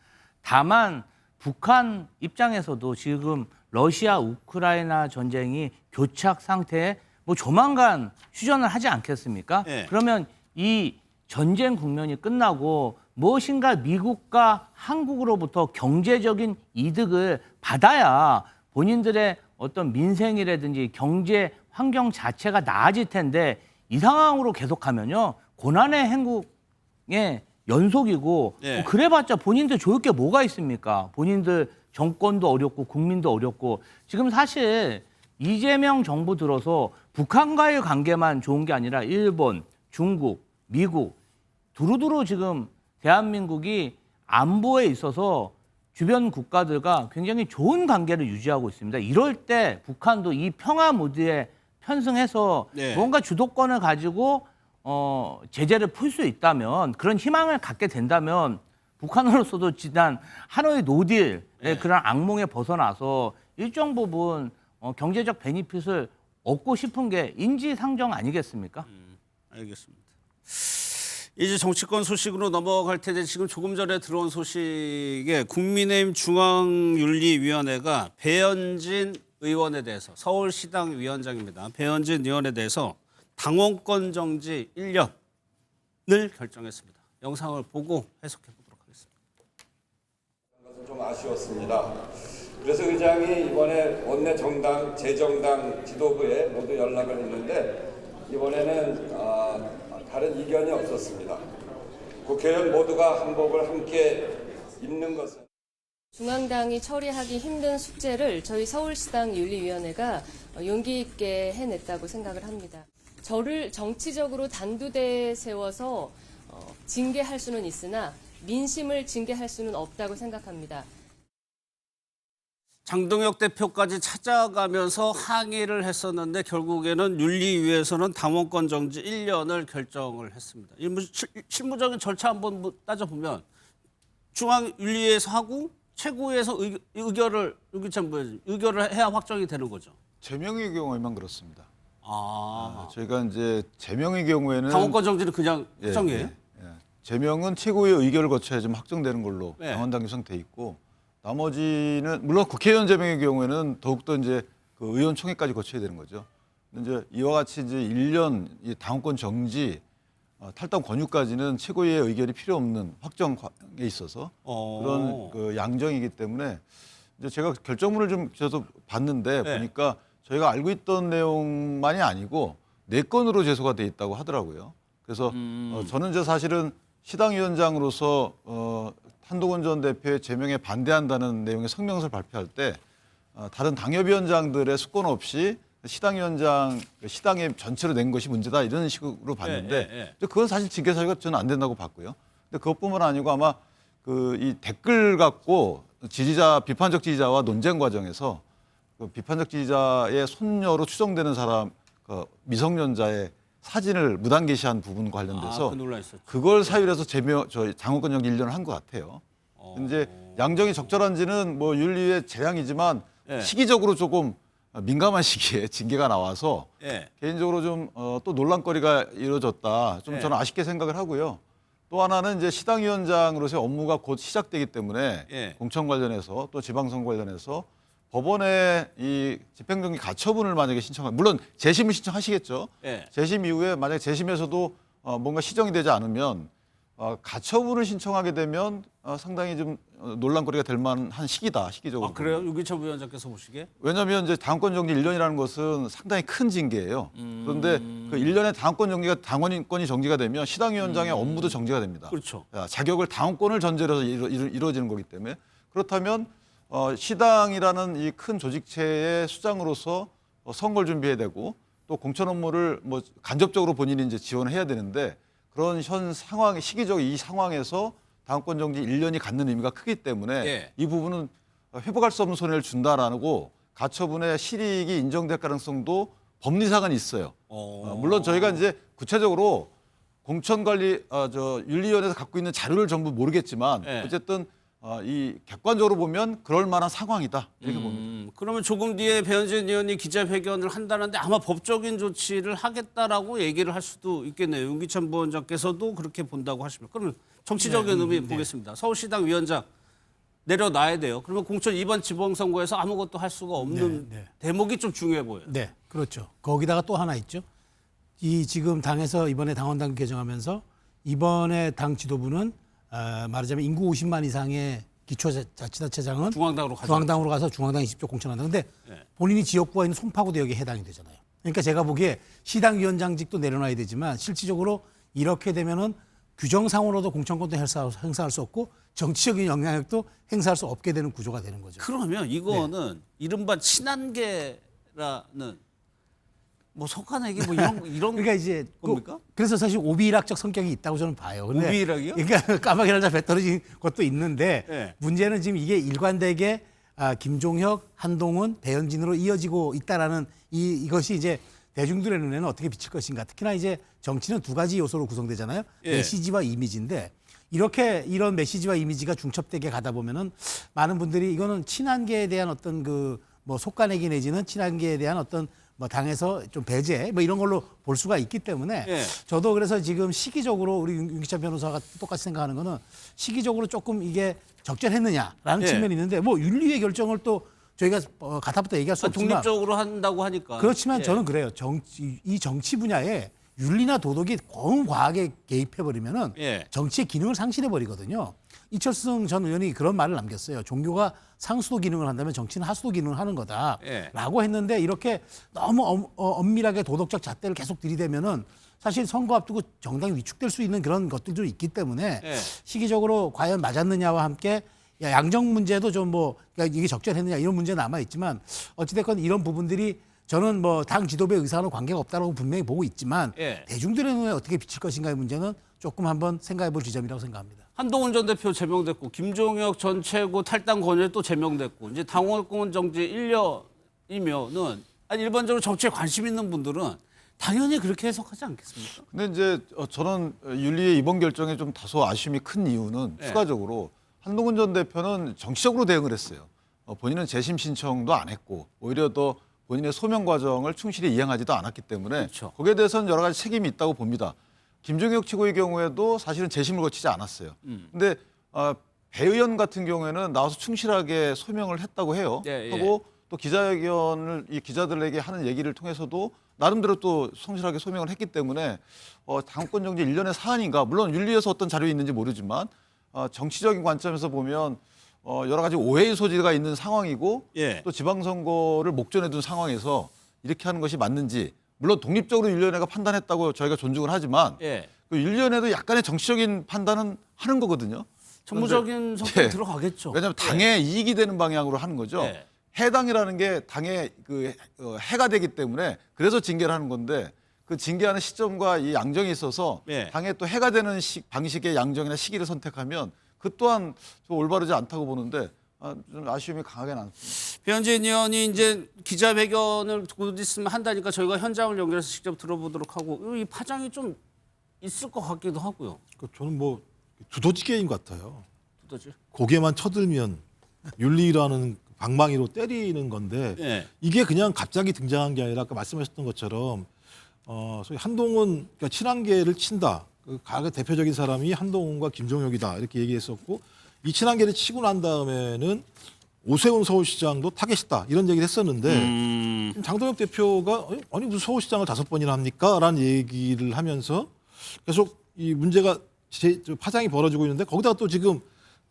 다만 북한 입장에서도 지금 러시아 우크라이나 전쟁이 교착 상태에 뭐 조만간 휴전을 하지 않겠습니까? 그러면 이 전쟁 국면이 끝나고 무엇인가 미국과 한국으로부터 경제적인 이득을 받아야 본인들의 어떤 민생이라든지 경제 환경 자체가 나아질 텐데 이 상황으로 계속하면요 고난의 행국의 연속이고 뭐 그래봤자 본인들 좋을 게 뭐가 있습니까? 본인들 정권도 어렵고 국민도 어렵고 지금 사실 이재명 정부 들어서 북한과의 관계만 좋은 게 아니라 일본, 중국, 미국 두루두루 지금 대한민국이 안보에 있어서 주변 국가들과 굉장히 좋은 관계를 유지하고 있습니다. 이럴 때 북한도 이 평화 무드에 편승해서 뭔가 주도권을 가지고 제재를 풀 수 있다면 그런 희망을 갖게 된다면 북한으로서도 지난 하노이 노딜의 그런 악몽에 벗어나서 일정 부분 경제적 베니핏을 얻고 싶은 게 인지상정 아니겠습니까? 알겠습니다. 이제 정치권 소식으로 넘어갈 텐데 지금 조금 전에 들어온 소식에 국민의힘 중앙윤리위원회가 배현진 의원에 대해서 서울시당 위원장입니다. 배현진 의원에 대해서 당원권 정지 1년을 결정했습니다. 영상을 보고 해석해 보도록 하겠습니다. 것은 좀 아쉬웠습니다. 그래서 의장이 이번에 원내 정당, 재정당 지도부에 모두 연락을 했는데 이번에는 다른 이견이 없었습니다. 국회의원 모두가 한복을 함께 입는 것은 중앙당이 처리하기 힘든 숙제를 저희 서울시당 윤리위원회가 용기 있게 해냈다고 생각을 합니다. 저를 정치적으로 단두대에 세워서 징계할 수는 있으나 민심을 징계할 수는 없다고 생각합니다. 장동혁 대표까지 찾아가면서 항의를 했었는데 결국에는 윤리위에서는 당원권 정지 1년을 결정을 했습니다. 이 실무적인 절차 한번 따져보면 중앙윤리위에서 하고 최고위에서 의결을 해야 확정이 되는 거죠. 제명의 경우에만 그렇습니다. 아, 저희가 이제 제명의 경우에는 당원권 정지는 그냥 예, 확정이에요? 예. 제명은 최고의 의결을 거쳐야 좀 확정되는 걸로 네. 당원당 구성돼 있고 나머지는 물론 국회의원 제명의 경우에는 더욱더 이제 그 의원총회까지 거쳐야 되는 거죠. 근데 이제 이와 같이 이제 1년 이 당원권 정지 탈당 권유까지는 최고위의 의결이 필요 없는 확정에 있어서 그런 그 양정이기 때문에 이제 제가 결정문을 좀 저도 봤는데 네. 보니까 저희가 알고 있던 내용만이 아니고 4건으로 제소가 돼 있다고 하더라고요. 그래서 저는 이제 사실은 시당위원장으로서 한동훈 전 대표의 제명에 반대한다는 내용의 성명서를 발표할 때 다른 당협위원장들의 수권 없이 시당위원장 시당에 전체로 낸 것이 문제다 이런 식으로 봤는데 그건 사실 징계 사유가 저는 안 된다고 봤고요. 근데 그것뿐만 아니고 아마 그 이 댓글 갖고 지지자 비판적 지지자와 논쟁 과정에서 그 비판적 지지자의 손녀로 추정되는 사람 그 미성년자의 사진을 무단 게시한 부분 관련돼서 그 논란 있었죠. 그걸 사유로 해서 저희 당원권 정지 1년을 한 것 같아요. 이제 양정이 적절한지는 뭐 윤리의 재량이지만 예. 시기적으로 조금 민감한 시기에 징계가 나와서 예. 개인적으로 좀 또 논란거리가 이루어졌다. 좀 예. 저는 아쉽게 생각을 하고요. 또 하나는 이제 시당위원장으로서의 업무가 곧 시작되기 때문에 예. 공천 관련해서 또 지방선거 관련해서 법원에 이 집행정지 가처분을 만약에 신청하면 물론 재심을 신청하시겠죠. 예. 재심 이후에 만약에 재심에서도 뭔가 시정이 되지 않으면 가처분을 신청하게 되면 상당히 좀 논란거리가 될 만한 시기다. 시기적으로. 아, 그래요? 유기철 위원장께서 보시기에? 왜냐하면 이제 당원권 정지 1년이라는 것은 상당히 큰 징계예요. 그런데 그 1년에 당원권 정지가 당원권이 정지가 되면 시당위원장의 업무도 정지가 됩니다. 그렇죠. 자격을 당원권을 전제로 해서 이루어지는 거기 때문에 그렇다면 시당이라는 이 큰 조직체의 수장으로서 선거를 준비해야 되고 또 공천 업무를 뭐 간접적으로 본인이 이제 지원을 해야 되는데 그런 현 상황 시기적 이 상황에서 당원권 정지 1년이 갖는 의미가 크기 때문에 예. 이 부분은 회복할 수 없는 손해를 준다라고 가처분의 실익이 인정될 가능성도 법리상은 있어요. 물론 저희가 이제 구체적으로 공천관리 윤리위원회에서 갖고 있는 자료를 전부 모르겠지만 예. 어쨌든 이 객관적으로 보면 그럴 만한 상황이다 이렇게 봅니다. 그러면 조금 뒤에 배현진 의원이 기자회견을 한다는데 아마 법적인 조치를 하겠다라고 얘기를 할 수도 있겠네요. 윤기찬 부원장께서도 그렇게 본다고 하시면 그러면 정치적인 의미 보겠습니다. 서울시당 위원장 내려놔야 돼요. 그러면 공천 이번 지방선거에서 아무것도 할 수가 없는 대목이 좀 중요해 보여요. 네, 그렇죠. 거기다가 또 하나 있죠. 이 지금 당에서 이번에 당원당 개정하면서 이번에 당 지도부는 말하자면 인구 50만 이상의 기초자치단체장은 중앙당으로 가서 중앙당이 직접 공천한다. 근데 본인이 지역구가 있는 송파구도 여기에 해당이 되잖아요. 그러니까 제가 보기에 시당위원장직도 내려놔야 되지만 실질적으로 이렇게 되면은 규정상으로도 공천권도 행사할 수 없고 정치적인 영향력도 행사할 수 없게 되는 구조가 되는 거죠. 그러면 이거는 이른바 친한계라는 뭐 속아내기 뭐 이런 그러니까 이제 겁니까? 그래서 사실 오비락적 성격이 있다고 저는 봐요. 근데 오비락이요? 그러니까 까마귀 날자 배 떨어진 것도 있는데 네. 문제는 지금 이게 일관되게 김종혁, 한동훈, 배현진으로 이어지고 있다라는 이것이 이제 대중들의 눈에는 어떻게 비칠 것인가. 특히나 이제 정치는 두 가지 요소로 구성되잖아요. 예. 메시지와 이미지인데 이렇게 이런 메시지와 이미지가 중첩되게 가다 보면은 많은 분들이 이거는 친한계에 대한 어떤 그 뭐 속가내기 내지는 친한계에 대한 어떤 뭐 당에서 좀 배제 뭐 이런 걸로 볼 수가 있기 때문에 예. 저도 그래서 지금 시기적으로 우리 윤기찬 변호사가 똑같이 생각하는 거는 시기적으로 조금 이게 적절했느냐라는 예. 측면이 있는데 뭐 윤리의 결정을 또 저희가 가타부터 얘기할 수 없지만 독립적으로 한다고 하니까. 그렇지만 예. 저는 그래요. 이 정치 분야에 윤리나 도덕이 너무 과하게 개입해 버리면은 예. 정치의 기능을 상실해 버리거든요. 이철승 전 의원이 그런 말을 남겼어요. 종교가 상수도 기능을 한다면 정치는 하수도 기능을 하는 거다라고 했는데 이렇게 너무 엄밀하게 도덕적 잣대를 계속 들이대면은 사실 선거 앞두고 정당이 위축될 수 있는 그런 것들도 있기 때문에 예. 시기적으로 과연 맞았느냐와 함께 양정 문제도 좀 뭐 그러니까 이게 적절했느냐 이런 문제 남아 있지만 어찌됐건 이런 부분들이 저는 뭐 당 지도부의 의사와는 관계가 없다고 분명히 보고 있지만 예. 대중들의 눈에 어떻게 비칠 것인가의 문제는 조금 한번 생각해볼 지점이라고 생각합니다. 한동훈 전 대표 제명됐고 김종혁 전 최고 탈당 권유에 또 제명됐고 이제 당원권 정지 1년이면은 일반적으로 정치에 관심 있는 분들은 당연히 그렇게 해석하지 않겠습니까? 근데 이제 저는 윤리의 이번 결정에 좀 다소 아쉬움이 큰 이유는 네. 추가적으로 한동훈 전 대표는 정치적으로 대응을 했어요. 본인은 재심 신청도 안 했고 오히려 더 본인의 소명 과정을 충실히 이행하지도 않았기 때문에 그렇죠. 거기에 대해서는 여러 가지 책임이 있다고 봅니다. 김종혁 최고의 경우에도 사실은 재심을 거치지 않았어요. 근데 배 의원 같은 경우에는 나와서 충실하게 소명을 했다고 해요. 예, 예. 하고 또 기자회견을 이 기자들에게 하는 얘기를 통해서도 나름대로 또 성실하게 소명을 했기 때문에 당권 정지 1년의 사안인가 물론 윤리에서 어떤 자료가 있는지 모르지만 정치적인 관점에서 보면 여러 가지 오해의 소지가 있는 상황이고 예. 또 지방선거를 목전에 둔 상황에서 이렇게 하는 것이 맞는지 물론 독립적으로 윤리위원회가 판단했다고 저희가 존중을 하지만 예. 그 윤리위원회도 약간의 정치적인 판단은 하는 거거든요. 정무적인 성격이 예. 들어가겠죠. 왜냐하면 당에 이익이 되는 방향으로 하는 거죠. 예. 해당이라는 게 당에 그 해가 되기 때문에 그래서 징계를 하는 건데 그 징계하는 시점과 이 양정이 있어서 예. 당에 또 해가 되는 방식의 양정이나 시기를 선택하면 그 또한 좀 올바르지 않다고 보는데 좀 아쉬움이 강하게 남습니다. 배현진 의원이 이제 기자회견을 곧 있으면 한다니까 저희가 현장을 연결해서 직접 들어보도록 하고 이 파장이 좀 있을 것 같기도 하고요. 저는 뭐 두더지 게임 같아요. 두더지? 고개만 쳐들면 윤리라는 방망이로 때리는 건데 예. 이게 그냥 갑자기 등장한 게 아니라 아까 말씀하셨던 것처럼 소위 한동훈 그러니까 친한계를 친다. 그 가장 대표적인 사람이 한동훈과 김종혁이다 이렇게 얘기했었고 이 친한계를 치고 난 다음에는 오세훈 서울시장도 타겟이다 이런 얘기를 했었는데 지금 장동혁 대표가 아니 무슨 서울시장을 5번이나 합니까? 라는 얘기를 하면서 계속 이 문제가 파장이 벌어지고 있는데 거기다가 또 지금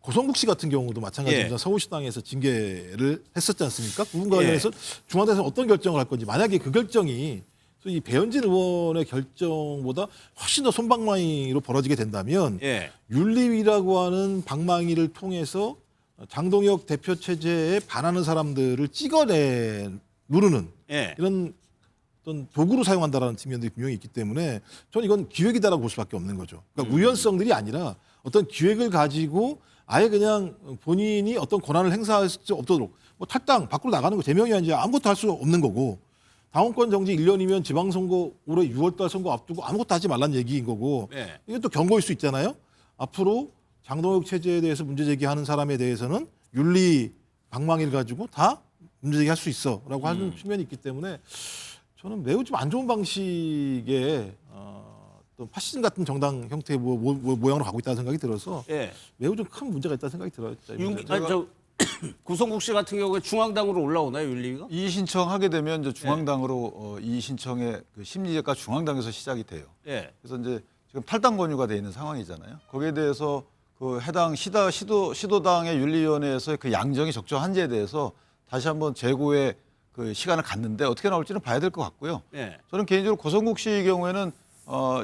고성국 씨 같은 경우도 마찬가지입니다. 예. 서울시당에서 징계를 했었지 않습니까? 그 부분과 관련해서 중앙당에서 어떤 결정을 할 건지 만약에 그 결정이 이 배현진 의원의 결정보다 훨씬 더 솜방망이로 벌어지게 된다면 예. 윤리위라고 하는 방망이를 통해서 장동혁 대표 체제에 반하는 사람들을 찍어내 누르는 예. 이런 어떤 도구로 사용한다라는 측면들이 분명히 있기 때문에 저는 이건 기획이다라고 볼 수밖에 없는 거죠. 그러니까 우연성들이 아니라 어떤 기획을 가지고 아예 그냥 본인이 어떤 권한을 행사할 수 없도록 뭐 탈당 밖으로 나가는 거 제명이 이제 아무것도 할 수 없는 거고 당원권 정지 1년이면 지방선거 올해 6월달 선거 앞두고 아무것도 하지 말라는 얘기인 거고 네. 이게 또 경고일 수 있잖아요. 앞으로 장동혁 체제에 대해서 문제 제기하는 사람에 대해서는 윤리 방망이를 가지고 다 문제 제기할 수 있어라고 하는 측면이 있기 때문에 저는 매우 좀 안 좋은 방식의 또 파시즘 같은 정당 형태의 모양으로 가고 있다는 생각이 들어서 예. 매우 좀 큰 문제가 있다는 생각이 들어요. 구성국 씨 같은 경우에 중앙당으로 올라오나요, 윤리위가? 이의 신청하게 되면 이제 중앙당으로 이의 신청의 그 심리가 중앙당에서 시작이 돼요. 예. 그래서 이제 지금 탈당 권유가 돼 있는 상황이잖아요. 거기에 대해서 그 해당 시도당의 윤리위원회에서의 그 양정이 적정한지에 대해서 다시 한번 재고의 그 시간을 갖는데 어떻게 나올지는 봐야 될 것 같고요. 예. 저는 개인적으로 고성국 씨의 경우에는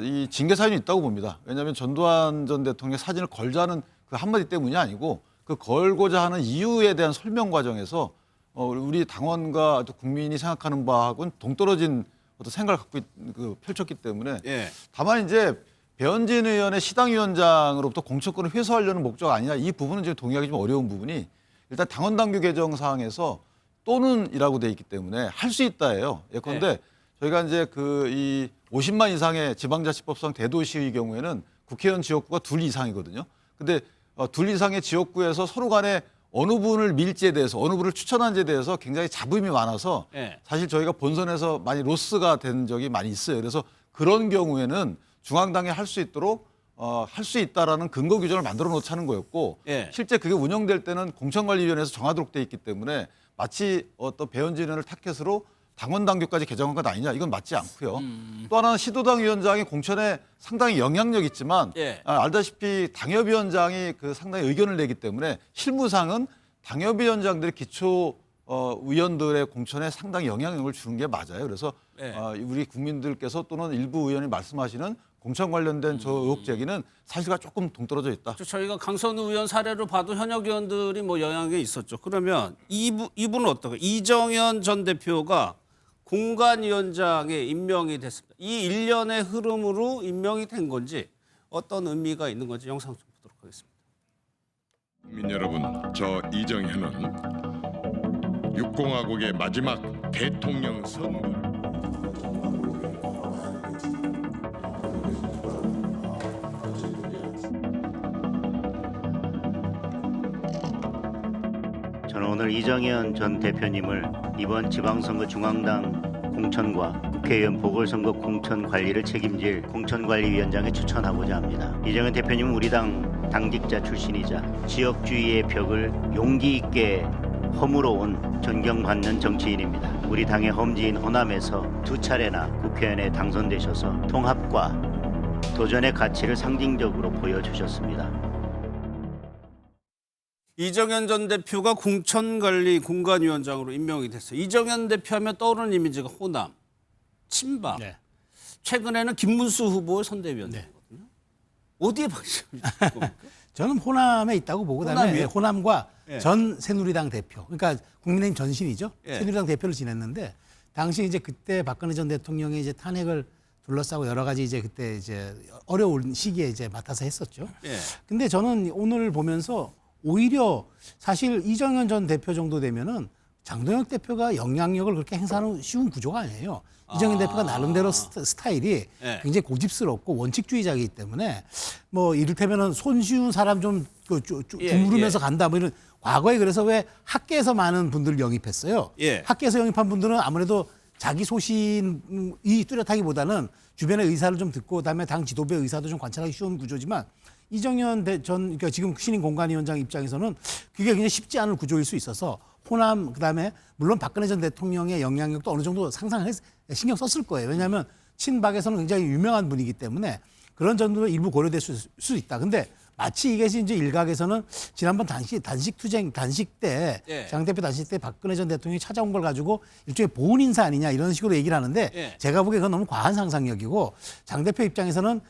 이 징계 사연이 있다고 봅니다. 왜냐하면 전두환 전 대통령의 사진을 걸자는 그 한마디 때문이 아니고 그 걸고자 하는 이유에 대한 설명 과정에서 우리 당원과 또 국민이 생각하는 바하고는 동떨어진 어떤 생각을 갖고 펼쳤기 때문에 예. 다만 이제 배현진 의원의 시당위원장으로부터 공천권을 회수하려는 목적 아니냐 이 부분은 지금 동의하기 좀 어려운 부분이 일단 당원 당규 개정 사항에서 또는이라고 돼 있기 때문에 할 수 있다예요. 예컨대 저희가 이제 이 50만 이상의 지방자치법상 대도시의 경우에는 국회의원 지역구가 2 이상이거든요. 근데 2 이상의 지역구에서 서로 간에 어느 분을 밀지에 대해서 어느 분을 추천한지에 대해서 굉장히 잡음이 많아서 예. 사실 저희가 본선에서 많이 로스가 된 적이 많이 있어요. 그래서 그런 경우에는 중앙당에 할 수 있도록 할 수 있다라는 근거 규정을 만들어 놓자는 거였고 예. 실제 그게 운영될 때는 공천관리위원회에서 정하도록 돼 있기 때문에 마치 어떤 배현진 의원을 타켓으로 당원 당규까지 개정한 것 아니냐 이건 맞지 않고요. 또 하나는 시도당 위원장이 공천에 상당히 영향력 있지만 예. 알다시피 당협위원장이 그 상당히 의견을 내기 때문에 실무상은 당협위원장들의 기초 의원들의 공천에 상당히 영향력을 주는 게 맞아요. 그래서 예. 우리 국민들께서 또는 일부 의원이 말씀하시는 공천 관련된 저 의혹 제기는 사실과 조금 동떨어져 있다. 저희가 강선우 의원 사례로 봐도 현역 의원들이 뭐 영향이 있었죠. 그러면 이분은 어떤가요? 이정현 전 대표가 공관위원장에 임명이 됐습니다. 이 일련의 흐름으로 임명이 된 건지 어떤 의미가 있는 건지 영상 좀 보도록 하겠습니다. 국민 여러분, 저 이정현은 육공화국의 마지막 대통령 선거를 저는 오늘 이정현 전 대표님을 이번 지방선거 중앙당 공천과 국회의원 보궐선거 공천 관리를 책임질 공천관리위원장에 추천하고자 합니다. 이정현 대표님은 우리 당 당직자 출신이자 지역주의의 벽을 용기 있게 허물어 온 존경받는 정치인입니다. 우리 당의 험지인 호남에서 2차례나 국회의원에 당선되셔서 통합과 도전의 가치를 상징적으로 보여주셨습니다. 이정현 전 대표가 공천관리 공관위원장으로 임명이 됐어요. 이정현 대표하면 떠오르는 이미지가 호남, 친박. 네. 최근에는 김문수 후보의 선대위원장이거든요. 어디에 방심이 있는 겁니까? 저는 호남에 있다고 보고 그다음에 호남이요? 호남과 예. 전 새누리당 대표, 그러니까 국민의힘 전신이죠. 예. 새누리당 대표를 지냈는데 당시 이제 그때 박근혜 전 대통령의 이제 탄핵을 둘러싸고 여러 가지 이제 그때 이제 어려운 시기에 이제 맡아서 했었죠. 예. 근데 저는 오늘 보면서 오히려 사실 이정현 전 대표 정도 되면은 장동혁 대표가 영향력을 그렇게 행사하는 쉬운 구조가 아니에요. 이정현 대표가 나름대로 스타일이 네. 굉장히 고집스럽고 원칙주의자이기 때문에 뭐 이를테면은 손쉬운 사람 좀 주무르면서 간다 뭐 이런 과거에 그래서 왜 학계에서 많은 분들을 영입했어요. 예. 학계에서 영입한 분들은 아무래도 자기 소신이 뚜렷하기보다는 주변의 의사를 좀 듣고 그다음에 당 지도부의 의사도 좀 관찰하기 쉬운 구조지만 이정현 그러니까 지금 신임 공관위원장 입장에서는 그게 굉장히 쉽지 않은 구조일 수 있어서 호남 그다음에 물론 박근혜 전 대통령의 영향력도 어느 정도 신경 썼을 거예요. 왜냐하면 친박에서는 굉장히 유명한 분이기 때문에 그런 점도 일부 고려될 수 있다. 근데 마치 이게 이제 일각에서는 지난번 단식 때 예. 장 대표 단식 때 박근혜 전 대통령이 찾아온 걸 가지고 일종의 보훈 인사 아니냐 이런 식으로 얘기를 하는데 예. 제가 보기에 그건 너무 과한 상상력이고 장 대표 입장에서는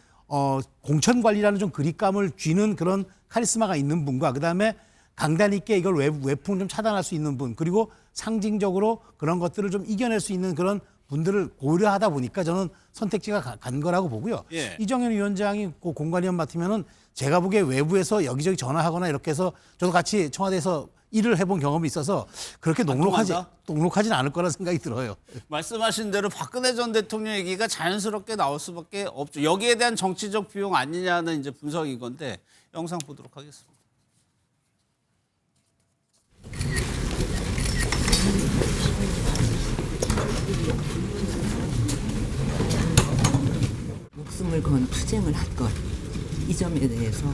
공천 관리라는 좀 그립감을 쥐는 그런 카리스마가 있는 분과 그다음에 강단 있게 이걸 외풍을 좀 차단할 수 있는 분 그리고 상징적으로 그런 것들을 좀 이겨낼 수 있는 그런 분들을 고려하다 보니까 저는 선택지가 간 거라고 보고요. 예. 이정현 위원장이 그 공관위원 맡으면은 제가 보기에 외부에서 여기저기 전화하거나 이렇게 해서 저도 같이 청와대에서 일을 해본 경험이 있어서 그렇게 녹록하진 않을 거라는 생각이 들어요. 말씀하신 대로 박근혜 전 대통령 얘기가 자연스럽게 나올 수밖에 없죠. 여기에 대한 정치적 비용 아니냐는 이제 분석인 건데 영상 보도록 하겠습니다. 목숨을 건 투쟁을 할 것, 이 점에 대해서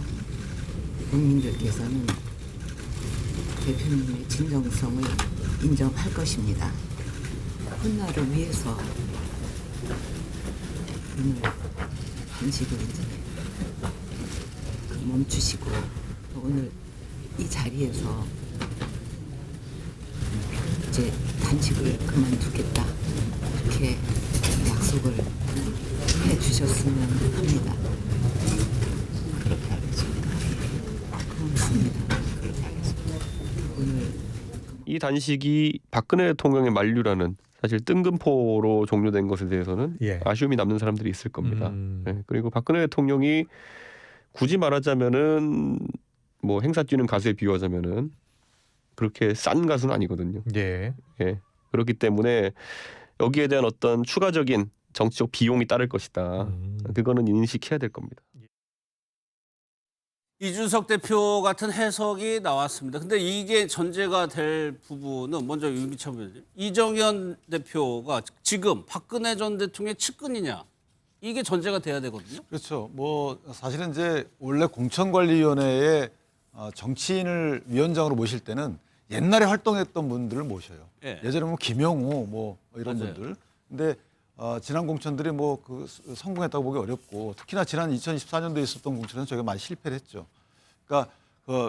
국민들께서는 대표님의 진정성을 인정할 것입니다. 훗날을 위해서 오늘 단식을 이제 멈추시고 오늘 이 자리에서 이제 단식을 그만두겠다 이렇게 약속을 해주셨으면 합니다. 그렇게 하겠습니다. 고맙습니다. 그렇게 하겠습니다. 오늘 이 단식이 박근혜 대통령의 만류라는 사실 뜬금포로 종료된 것에 대해서는 아쉬움이 남는 사람들이 있을 겁니다. 네, 그리고 박근혜 대통령이 굳이 말하자면은 뭐 행사 뛰는 가수에 비유하자면은 그렇게 싼 가수는 아니거든요. 예. 그렇기 때문에 여기에 대한 어떤 추가적인 정치적 비용이 따를 것이다. 그거는 인식해야 될 겁니다. 이준석 대표 같은 해석이 나왔습니다. 근데 이게 전제가 될 부분은 먼저 윤기찬 의원님. 이정현 대표가 지금 박근혜 전 대통령의 측근이냐. 이게 전제가 돼야 되거든요. 그렇죠. 뭐 사실은 이제 원래 공천관리위원회에 정치인을 위원장으로 모실 때는 옛날에 활동했던 분들을 모셔요. 예. 예전에 뭐 김영우 뭐 이런 맞아요. 분들. 근데 지난 공천들이 뭐 그 성공했다고 보기 어렵고 특히나 지난 2024년도에 있었던 공천은 저희가 많이 실패를 했죠. 그러니까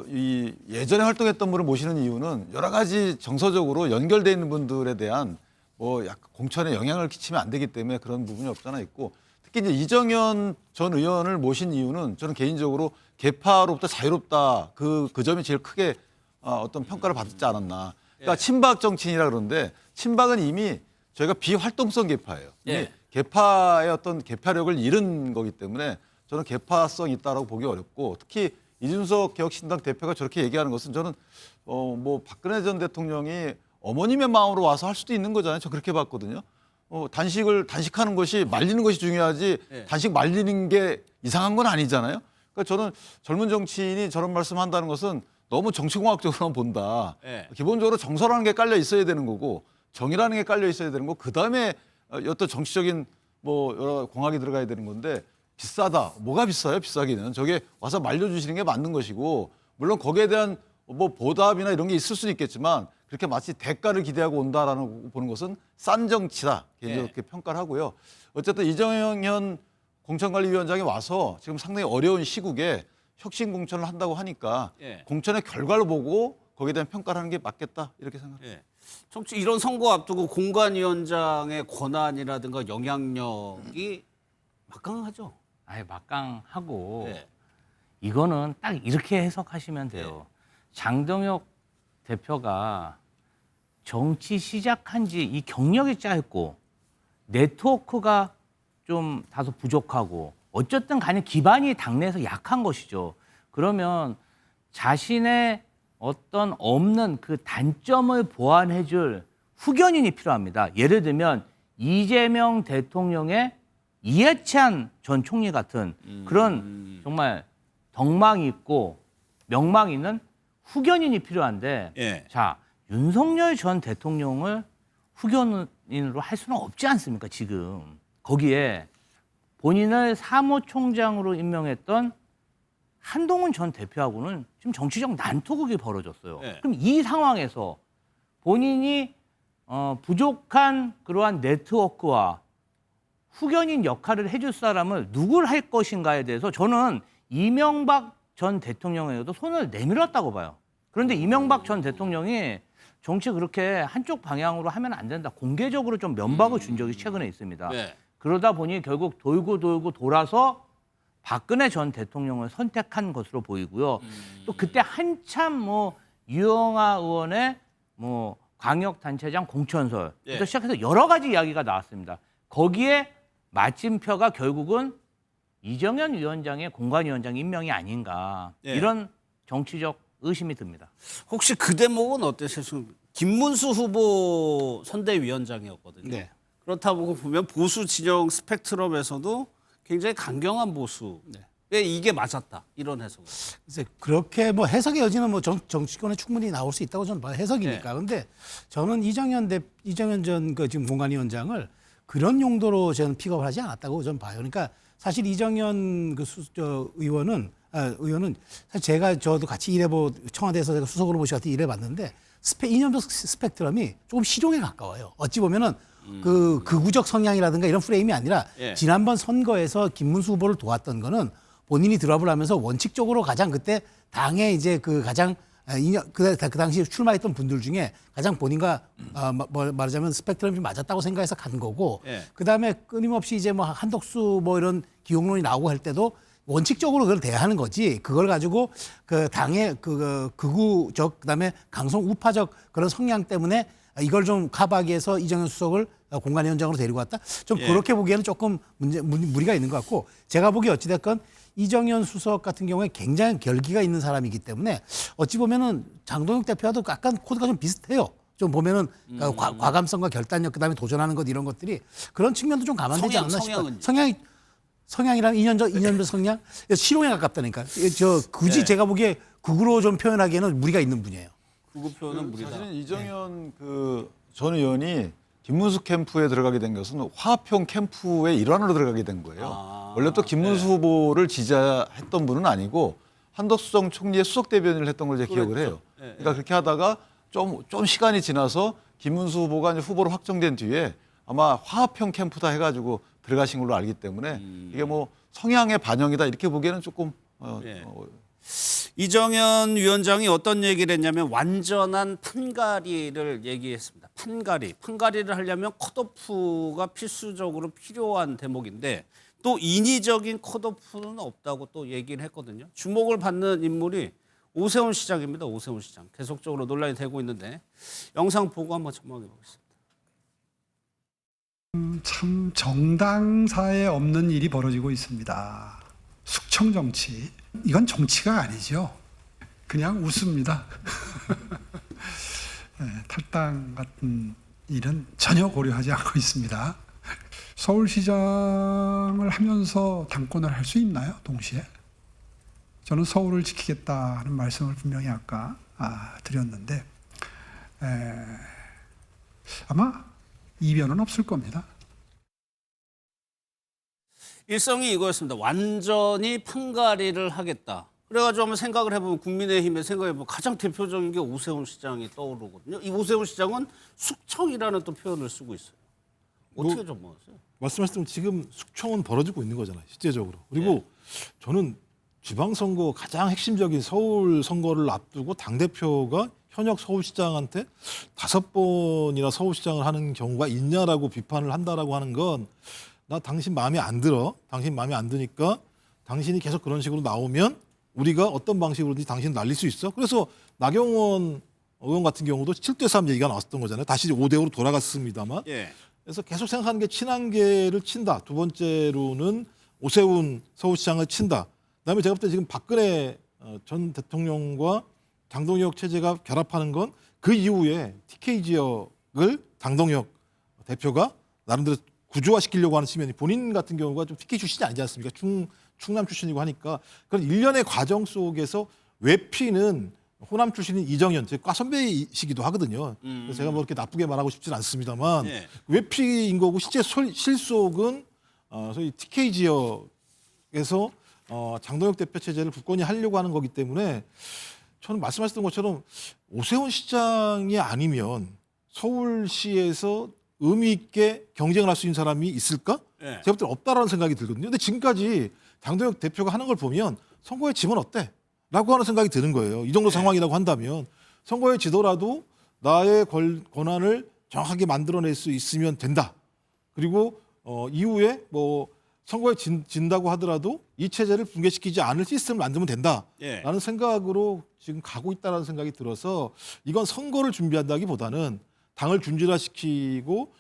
이 예전에 활동했던 분을 모시는 이유는 여러 가지 정서적으로 연결돼 있는 분들에 대한 뭐 약간 공천에 영향을 끼치면 안 되기 때문에 그런 부분이 없잖아 있고 특히 이제 이정현 전 의원을 모신 이유는 저는 개인적으로 개파로부터 자유롭다 그 점이 제일 크게 어떤 평가를 받지 않았나. 그러니까 친박 정치인이라 그러는데 친박은 이미 저희가 비활동성 개파예요. 예. 개파의 어떤 개파력을 잃은 거기 때문에 저는 개파성이 있다라고 보기 어렵고 특히 이준석 개혁신당 대표가 저렇게 얘기하는 것은 저는 뭐 박근혜 전 대통령이 어머님의 마음으로 와서 할 수도 있는 거잖아요. 저 그렇게 봤거든요. 단식하는 것이 말리는 것이 중요하지 예. 단식 말리는 게 이상한 건 아니잖아요. 그러니까 저는 젊은 정치인이 저런 말씀한다는 것은 너무 정치공학적으로만 본다. 예. 기본적으로 정서라는 게 깔려 있어야 되는 거고 정의라는 게 깔려 있어야 되는 거고 그다음에 어떤 정치적인 뭐 여러 공학이 들어가야 되는 건데 비싸다. 뭐가 비싸요? 비싸기는. 저게 와서 말려주시는 게 맞는 것이고 물론 거기에 대한 뭐 보답이나 이런 게 있을 수는 있겠지만 그렇게 마치 대가를 기대하고 온다라는 보는 것은 싼 정치다. 개인적으로 그렇게 평가를 하고요. 어쨌든 이정현 공천관리위원장이 와서 지금 상당히 어려운 시국에 혁신 공천을 한다고 하니까 예. 공천의 결과를 보고 거기에 대한 평가를 하는 게 맞겠다. 이렇게 생각합니다. 예. 정치 이런 선거 앞두고 공관위원장의 권한이라든가 영향력이 막강하죠. 아예 막강하고 네. 이거는 딱 이렇게 해석하시면 돼요. 장동혁 대표가 정치 시작한 지 이 경력이 짧고 네트워크가 좀 다소 부족하고 어쨌든 간에 기반이 당내에서 약한 것이죠. 그러면 자신의 어떤 없는 그 단점을 보완해줄 후견인이 필요합니다. 예를 들면 이재명 대통령의 이해찬 전 총리 같은 그런 정말 덕망이 있고 명망이 있는 후견인이 필요한데 예. 자 윤석열 전 대통령을 후견인으로 할 수는 없지 않습니까 지금. 거기에 본인을 사무총장으로 임명했던 한동훈 전 대표하고는 지금 정치적 난투극이 벌어졌어요. 네. 그럼 이 상황에서 본인이 부족한 그러한 네트워크와 후견인 역할을 해줄 사람을 누굴 할 것인가에 대해서 저는 이명박 전 대통령에게도 손을 내밀었다고 봐요. 그런데 이명박 전 대통령이 정치 그렇게 한쪽 방향으로 하면 안 된다. 공개적으로 좀 면박을 준 적이 최근에 있습니다. 네. 그러다 보니 결국 돌고 돌아서 박근혜 전 대통령을 선택한 것으로 보이고요. 또 그때 한참 뭐 유영아 의원의 뭐 광역단체장 공천설부터 예. 시작해서 여러 가지 이야기가 나왔습니다. 거기에 마침표가 결국은 이정현 위원장의 공관위원장 임명이 아닌가 예. 이런 정치적 의심이 듭니다. 혹시 그 대목은 어떠세요? 김문수 후보 선대위원장이었거든요. 네. 그렇다고 보면 보수 진영 스펙트럼에서도 굉장히 강경한 보수. 네. 왜 이게 맞았다 이런 해석을. 그래서 그렇게 뭐 해석의 여지는 뭐 정치권에 충분히 나올 수 있다고 저는 봐요. 해석이니까. 그런데 저는 이정현 전 그 지금 공관위원장을 그런 용도로 저는 픽업을 하지 않았다고 저는 봐요. 그러니까 사실 이정현 그 의원은 사실 저도 같이 청와대에서 제가 수석으로 모셔서 일해봤는데 이념적 스펙트럼이 조금 실용에 가까워요. 어찌 보면은 그 극우적 성향이라든가 이런 프레임이 아니라 예. 지난번 선거에서 김문수 후보를 도왔던 거는 본인이 드랍을 하면서 원칙적으로 가장 그때 당에 이제 그 가장 그 당시 출마했던 분들 중에 가장 본인과 말하자면 스펙트럼이 좀 맞았다고 생각해서 간 거고 예. 그다음에 끊임없이 이제 뭐 한덕수 뭐 이런 기용론이 나오고 할 때도 원칙적으로 그걸 대하는 거지 그걸 가지고 그 당의 그 극우적 그다음에 강성 우파적 그런 성향 때문에 이걸 좀 커버하기 위해서 이정현 수석을 공관위원장으로 데리고 왔다. 좀 예. 그렇게 보기에는 조금 무리가 있는 것 같고 제가 보기에 어찌됐건 이정현 수석 같은 경우에 굉장히 결기가 있는 사람이기 때문에 어찌 보면은 장동혁 대표와도 약간 코드가 좀 비슷해요. 좀 보면은 과감성과 결단력 그다음에 도전하는 것 이런 것들이 그런 측면도 좀 감안되지 않나 싶어요. 성향이랑 인연적 성향 실용에 가깝다니까. 굳이 네. 제가 보기에 극으로 좀 표현하기에는 무리가 있는 분이에요. 구구 표현은 무리다. 사실은 이정현 전 의원이 김문수 캠프에 들어가게 된 것은 화합형 캠프의 일환으로 들어가게 된 거예요. 원래 또 김문수 후보를 지지했던 분은 아니고 한덕수 전 총리의 수석 대변인을 했던 걸 제가 기억을 해요. 그러니까 그렇게 하다가 좀 시간이 지나서 김문수 후보가 이제 후보로 확정된 뒤에 아마 화합형 캠프다 해가지고 들어가신 걸로 알기 때문에 이게 뭐 성향의 반영이다 이렇게 보기에는 조금 이정현 위원장이 어떤 얘기를 했냐면 완전한 판가리를 얘기했습니다. 판가리를 하려면 컷오프가 필수적으로 필요한 대목인데 또 인위적인 컷오프는 없다고 또 얘기를 했거든요. 주목을 받는 인물이 오세훈 시장입니다. 오세훈 시장. 계속적으로 논란이 되고 있는데 영상 보고 한번 전망해 보겠습니다. 참 정당사에 없는 일이 벌어지고 있습니다. 숙청 정치. 이건 정치가 아니죠. 그냥 웃습니다. 네, 탈당 같은 일은 전혀 고려하지 않고 있습니다. 서울시장을 하면서 당권을 할 수 있나요? 동시에? 저는 서울을 지키겠다는 말씀을 분명히 아까 드렸는데 아마 이변은 없을 겁니다. 일성이 이거였습니다. 완전히 판가리를 하겠다. 그래가지고 한번 생각을 해보면 국민의힘의 생각해보면 가장 대표적인 게 오세훈 시장이 떠오르거든요. 이 오세훈 시장은 숙청이라는 또 표현을 쓰고 있어요. 어떻게 좀 보세요? 말씀하셨던 지금 숙청은 벌어지고 있는 거잖아요. 실제적으로. 그리고 저는 지방선거 가장 핵심적인 서울 선거를 앞두고 당대표가 현역 서울시장한테 5번이나 서울시장을 하는 경우가 있냐라고 비판을 한다라고 하는 건 나 당신 마음에 안 들어. 당신 마음에 안 드니까 당신이 계속 그런 식으로 나오면 우리가 어떤 방식으로든지 당신을 날릴 수 있어. 그래서 나경원 의원 같은 경우도 7대3 얘기가 나왔던 거잖아요. 다시 5대5로 돌아갔습니다만. 예. 그래서 계속 생각하는 게 친한계를 친다. 두 번째로는 오세훈 서울시장을 친다. 그다음에 제가 볼 때 지금 박근혜 전 대통령과 장동혁 체제가 결합하는 건 그 이후에 TK 지역을 장동혁 대표가 나름대로 구조화시키려고 하는 측면이 본인 같은 경우가 좀 TK 출신이 아니지 않습니까? 충남 출신이고 하니까 그런 일련의 과정 속에서 외피는 호남 출신인 이정현, 제 과 선배이시기도 하거든요. 그래서 제가 뭐 이렇게 나쁘게 말하고 싶지는 않습니다만 예. 외피인 거고 실제 실속은 소위 TK 지역에서 장동혁 대표 체제를 굳건히 하려고 하는 거기 때문에 저는 말씀하셨던 것처럼 오세훈 시장이 아니면 서울시에서 의미 있게 경쟁을 할 수 있는 사람이 있을까? 예. 제가 볼 때는 없다라는 생각이 들거든요. 근데 지금까지 장동혁 대표가 하는 걸 보면 선거에 지면 어때? 라고 하는 생각이 드는 거예요. 이 정도 상황이라고 한다면 선거에 지더라도 나의 권한을 정확하게 만들어낼 수 있으면 된다. 그리고 이후에 뭐 선거에 진다고 하더라도 이 체제를 붕괴시키지 않을 시스템을 만들면 된다라는 예. 생각으로 지금 가고 있다는 생각이 들어서 이건 선거를 준비한다기보다는 당을 균질화시키고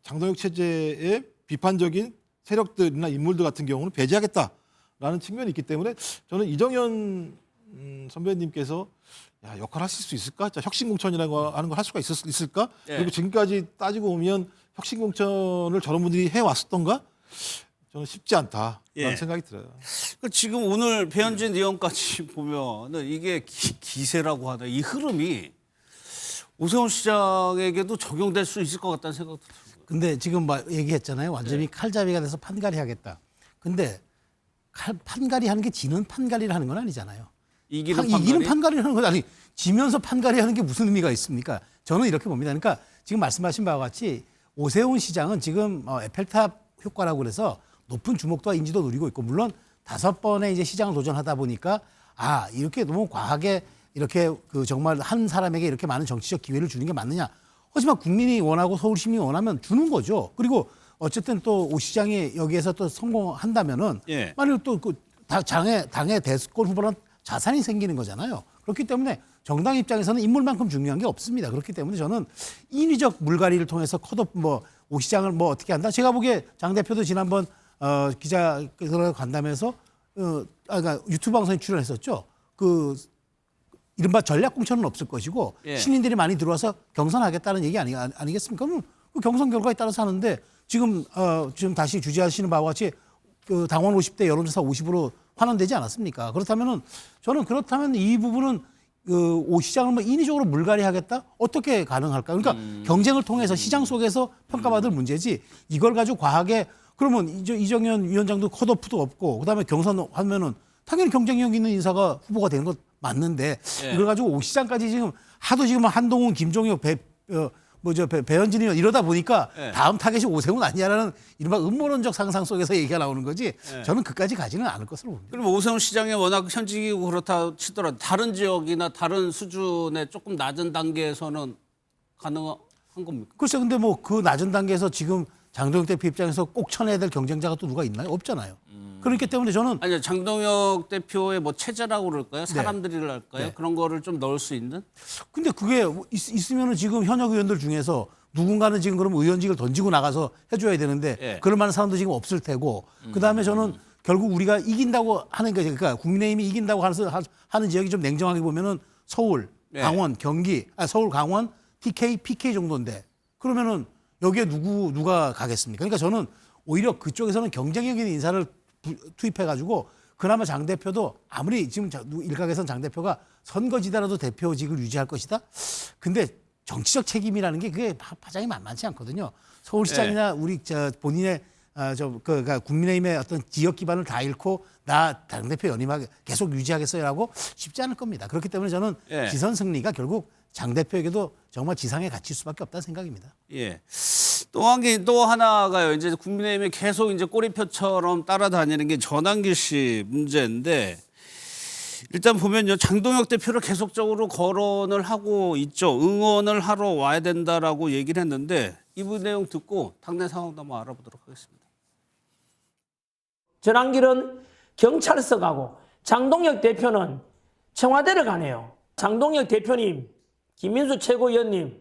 장동혁 체제의 비판적인 세력들이나 인물들 같은 경우는 배제하겠다라는 측면이 있기 때문에 저는 이정현 선배님께서 역할을 하실 수 있을까? 혁신공천이라고 하는 걸 할 수가 있을까? 예. 그리고 지금까지 따지고 보면 혁신공천을 저런 분들이 해왔었던가? 저는 쉽지 않다라는 예. 생각이 들어요. 지금 오늘 배현진 의원까지 보면은 이게 기세라고 하나 이 흐름이 오세훈 시장에게도 적용될 수 있을 것 같다는 생각도 들어요. 근데 지금 막 얘기했잖아요. 완전히 칼잡이가 돼서 판가리 하겠다. 근데 판가리 하는 게 지는 판가리를 하는 건 아니잖아요. 이기는 판가리를 하는 건 아니. 지면서 판가리 하는 게 무슨 의미가 있습니까? 저는 이렇게 봅니다. 그러니까 지금 말씀하신 바와 같이 오세훈 시장은 지금 에펠탑 효과라고 그래서 높은 주목도와 인지도 누리고 있고 물론 5번의 이제 시장을 도전하다 보니까 이렇게 너무 과하게 이렇게 정말 한 사람에게 이렇게 많은 정치적 기회를 주는 게 맞느냐. 하지만 국민이 원하고 서울 시민이 원하면 주는 거죠. 그리고 어쨌든 또 오 시장이 여기에서 또 성공한다면은 예. 만일 또 당의 대권 후보는 자산이 생기는 거잖아요. 그렇기 때문에 정당 입장에서는 인물만큼 중요한 게 없습니다. 그렇기 때문에 저는 인위적 물갈이를 통해서 컷오프 오 시장을 어떻게 한다. 제가 보기에 장 대표도 지난번 기자 간담회에서 그러니까 유튜브 방송에 출연했었죠. 이른바 전략공천은 없을 것이고 예. 신인들이 많이 들어와서 경선하겠다는 얘기 아니겠습니까? 그럼 그 경선 결과에 따라서 하는데 지금 다시 주재하시는 바와 같이 당원 50대 여론조사 50으로 환원되지 않았습니까? 그렇다면은 저는 그렇다면 이 부분은 오 시장을 인위적으로 물갈이하겠다? 어떻게 가능할까? 그러니까 경쟁을 통해서 시장 속에서 평가받을 문제지 이걸 가지고 과하게 그러면 이정현 위원장도 컷오프도 없고 그다음에 경선하면은 당연히 경쟁력 있는 인사가 후보가 되는 것 맞는데 이걸 가지고 오 시장까지 지금 하도 지금 한동훈, 김종혁, 배현진이 이러다 보니까 다음 타겟이 오세훈 아니냐라는 이른바 음모론적 상상 속에서 얘기가 나오는 거지 저는 그까지 가지는 않을 것으로 봅니다. 그럼 오세훈 시장이 워낙 현직이고 그렇다 치더라도 다른 지역이나 다른 수준의 조금 낮은 단계에서는 가능한 겁니까? 글쎄 근데 그 낮은 단계에서 지금 장동혁 대표 입장에서 꼭 쳐내야 될 경쟁자가 또 누가 있나요? 없잖아요. 그렇기 때문에 저는 아니요 장동혁 대표의 체제라고 그럴까요? 사람들이랄까요? 네. 그런 거를 좀 넣을 수 있는? 근데 그게 있으면은 지금 현역 의원들 중에서 누군가는 지금 그럼 의원직을 던지고 나가서 해줘야 되는데 예. 그럴 만한 사람도 지금 없을 테고 그다음에 저는 결국 우리가 이긴다고 하는 거 그러니까 국민의힘이 이긴다고 하는 지역이 좀 냉정하게 보면은 서울, 예. 강원, 경기, 서울, 강원, TK, PK 정도인데 그러면은 여기에 누가 가겠습니까? 그러니까 저는 오히려 그쪽에서는 경쟁력 있는 인사를 투입해가지고 그나마 장 대표도 아무리 지금 일각에서는 장 대표가 선거지더라도 대표직을 유지할 것이다. 근데 정치적 책임이라는 게 그게 파장이 만만치 않거든요. 서울시장이나 우리 본인의 그러니까 국민의힘의 어떤 지역 기반을 다 잃고 나 당대표 연임하게 계속 유지하겠어요라고 쉽지 않을 겁니다. 그렇기 때문에 저는 지선 승리가 결국 장 대표에게도 정말 지상에 갇힐 수밖에 없다는 생각입니다. 예. 또 하나가요. 이제 국민의힘이 계속 이제 꼬리표처럼 따라다니는 게 전환길 씨 문제인데 일단 보면요. 장동혁 대표를 계속적으로 거론을 하고 있죠. 응원을 하러 와야 된다라고 얘기를 했는데 이 내용 듣고 당내 상황도 한번 알아보도록 하겠습니다. 전환길은 경찰서 가고 장동혁 대표는 청와대를 가네요. 장동혁 대표님, 김민수 최고위원님,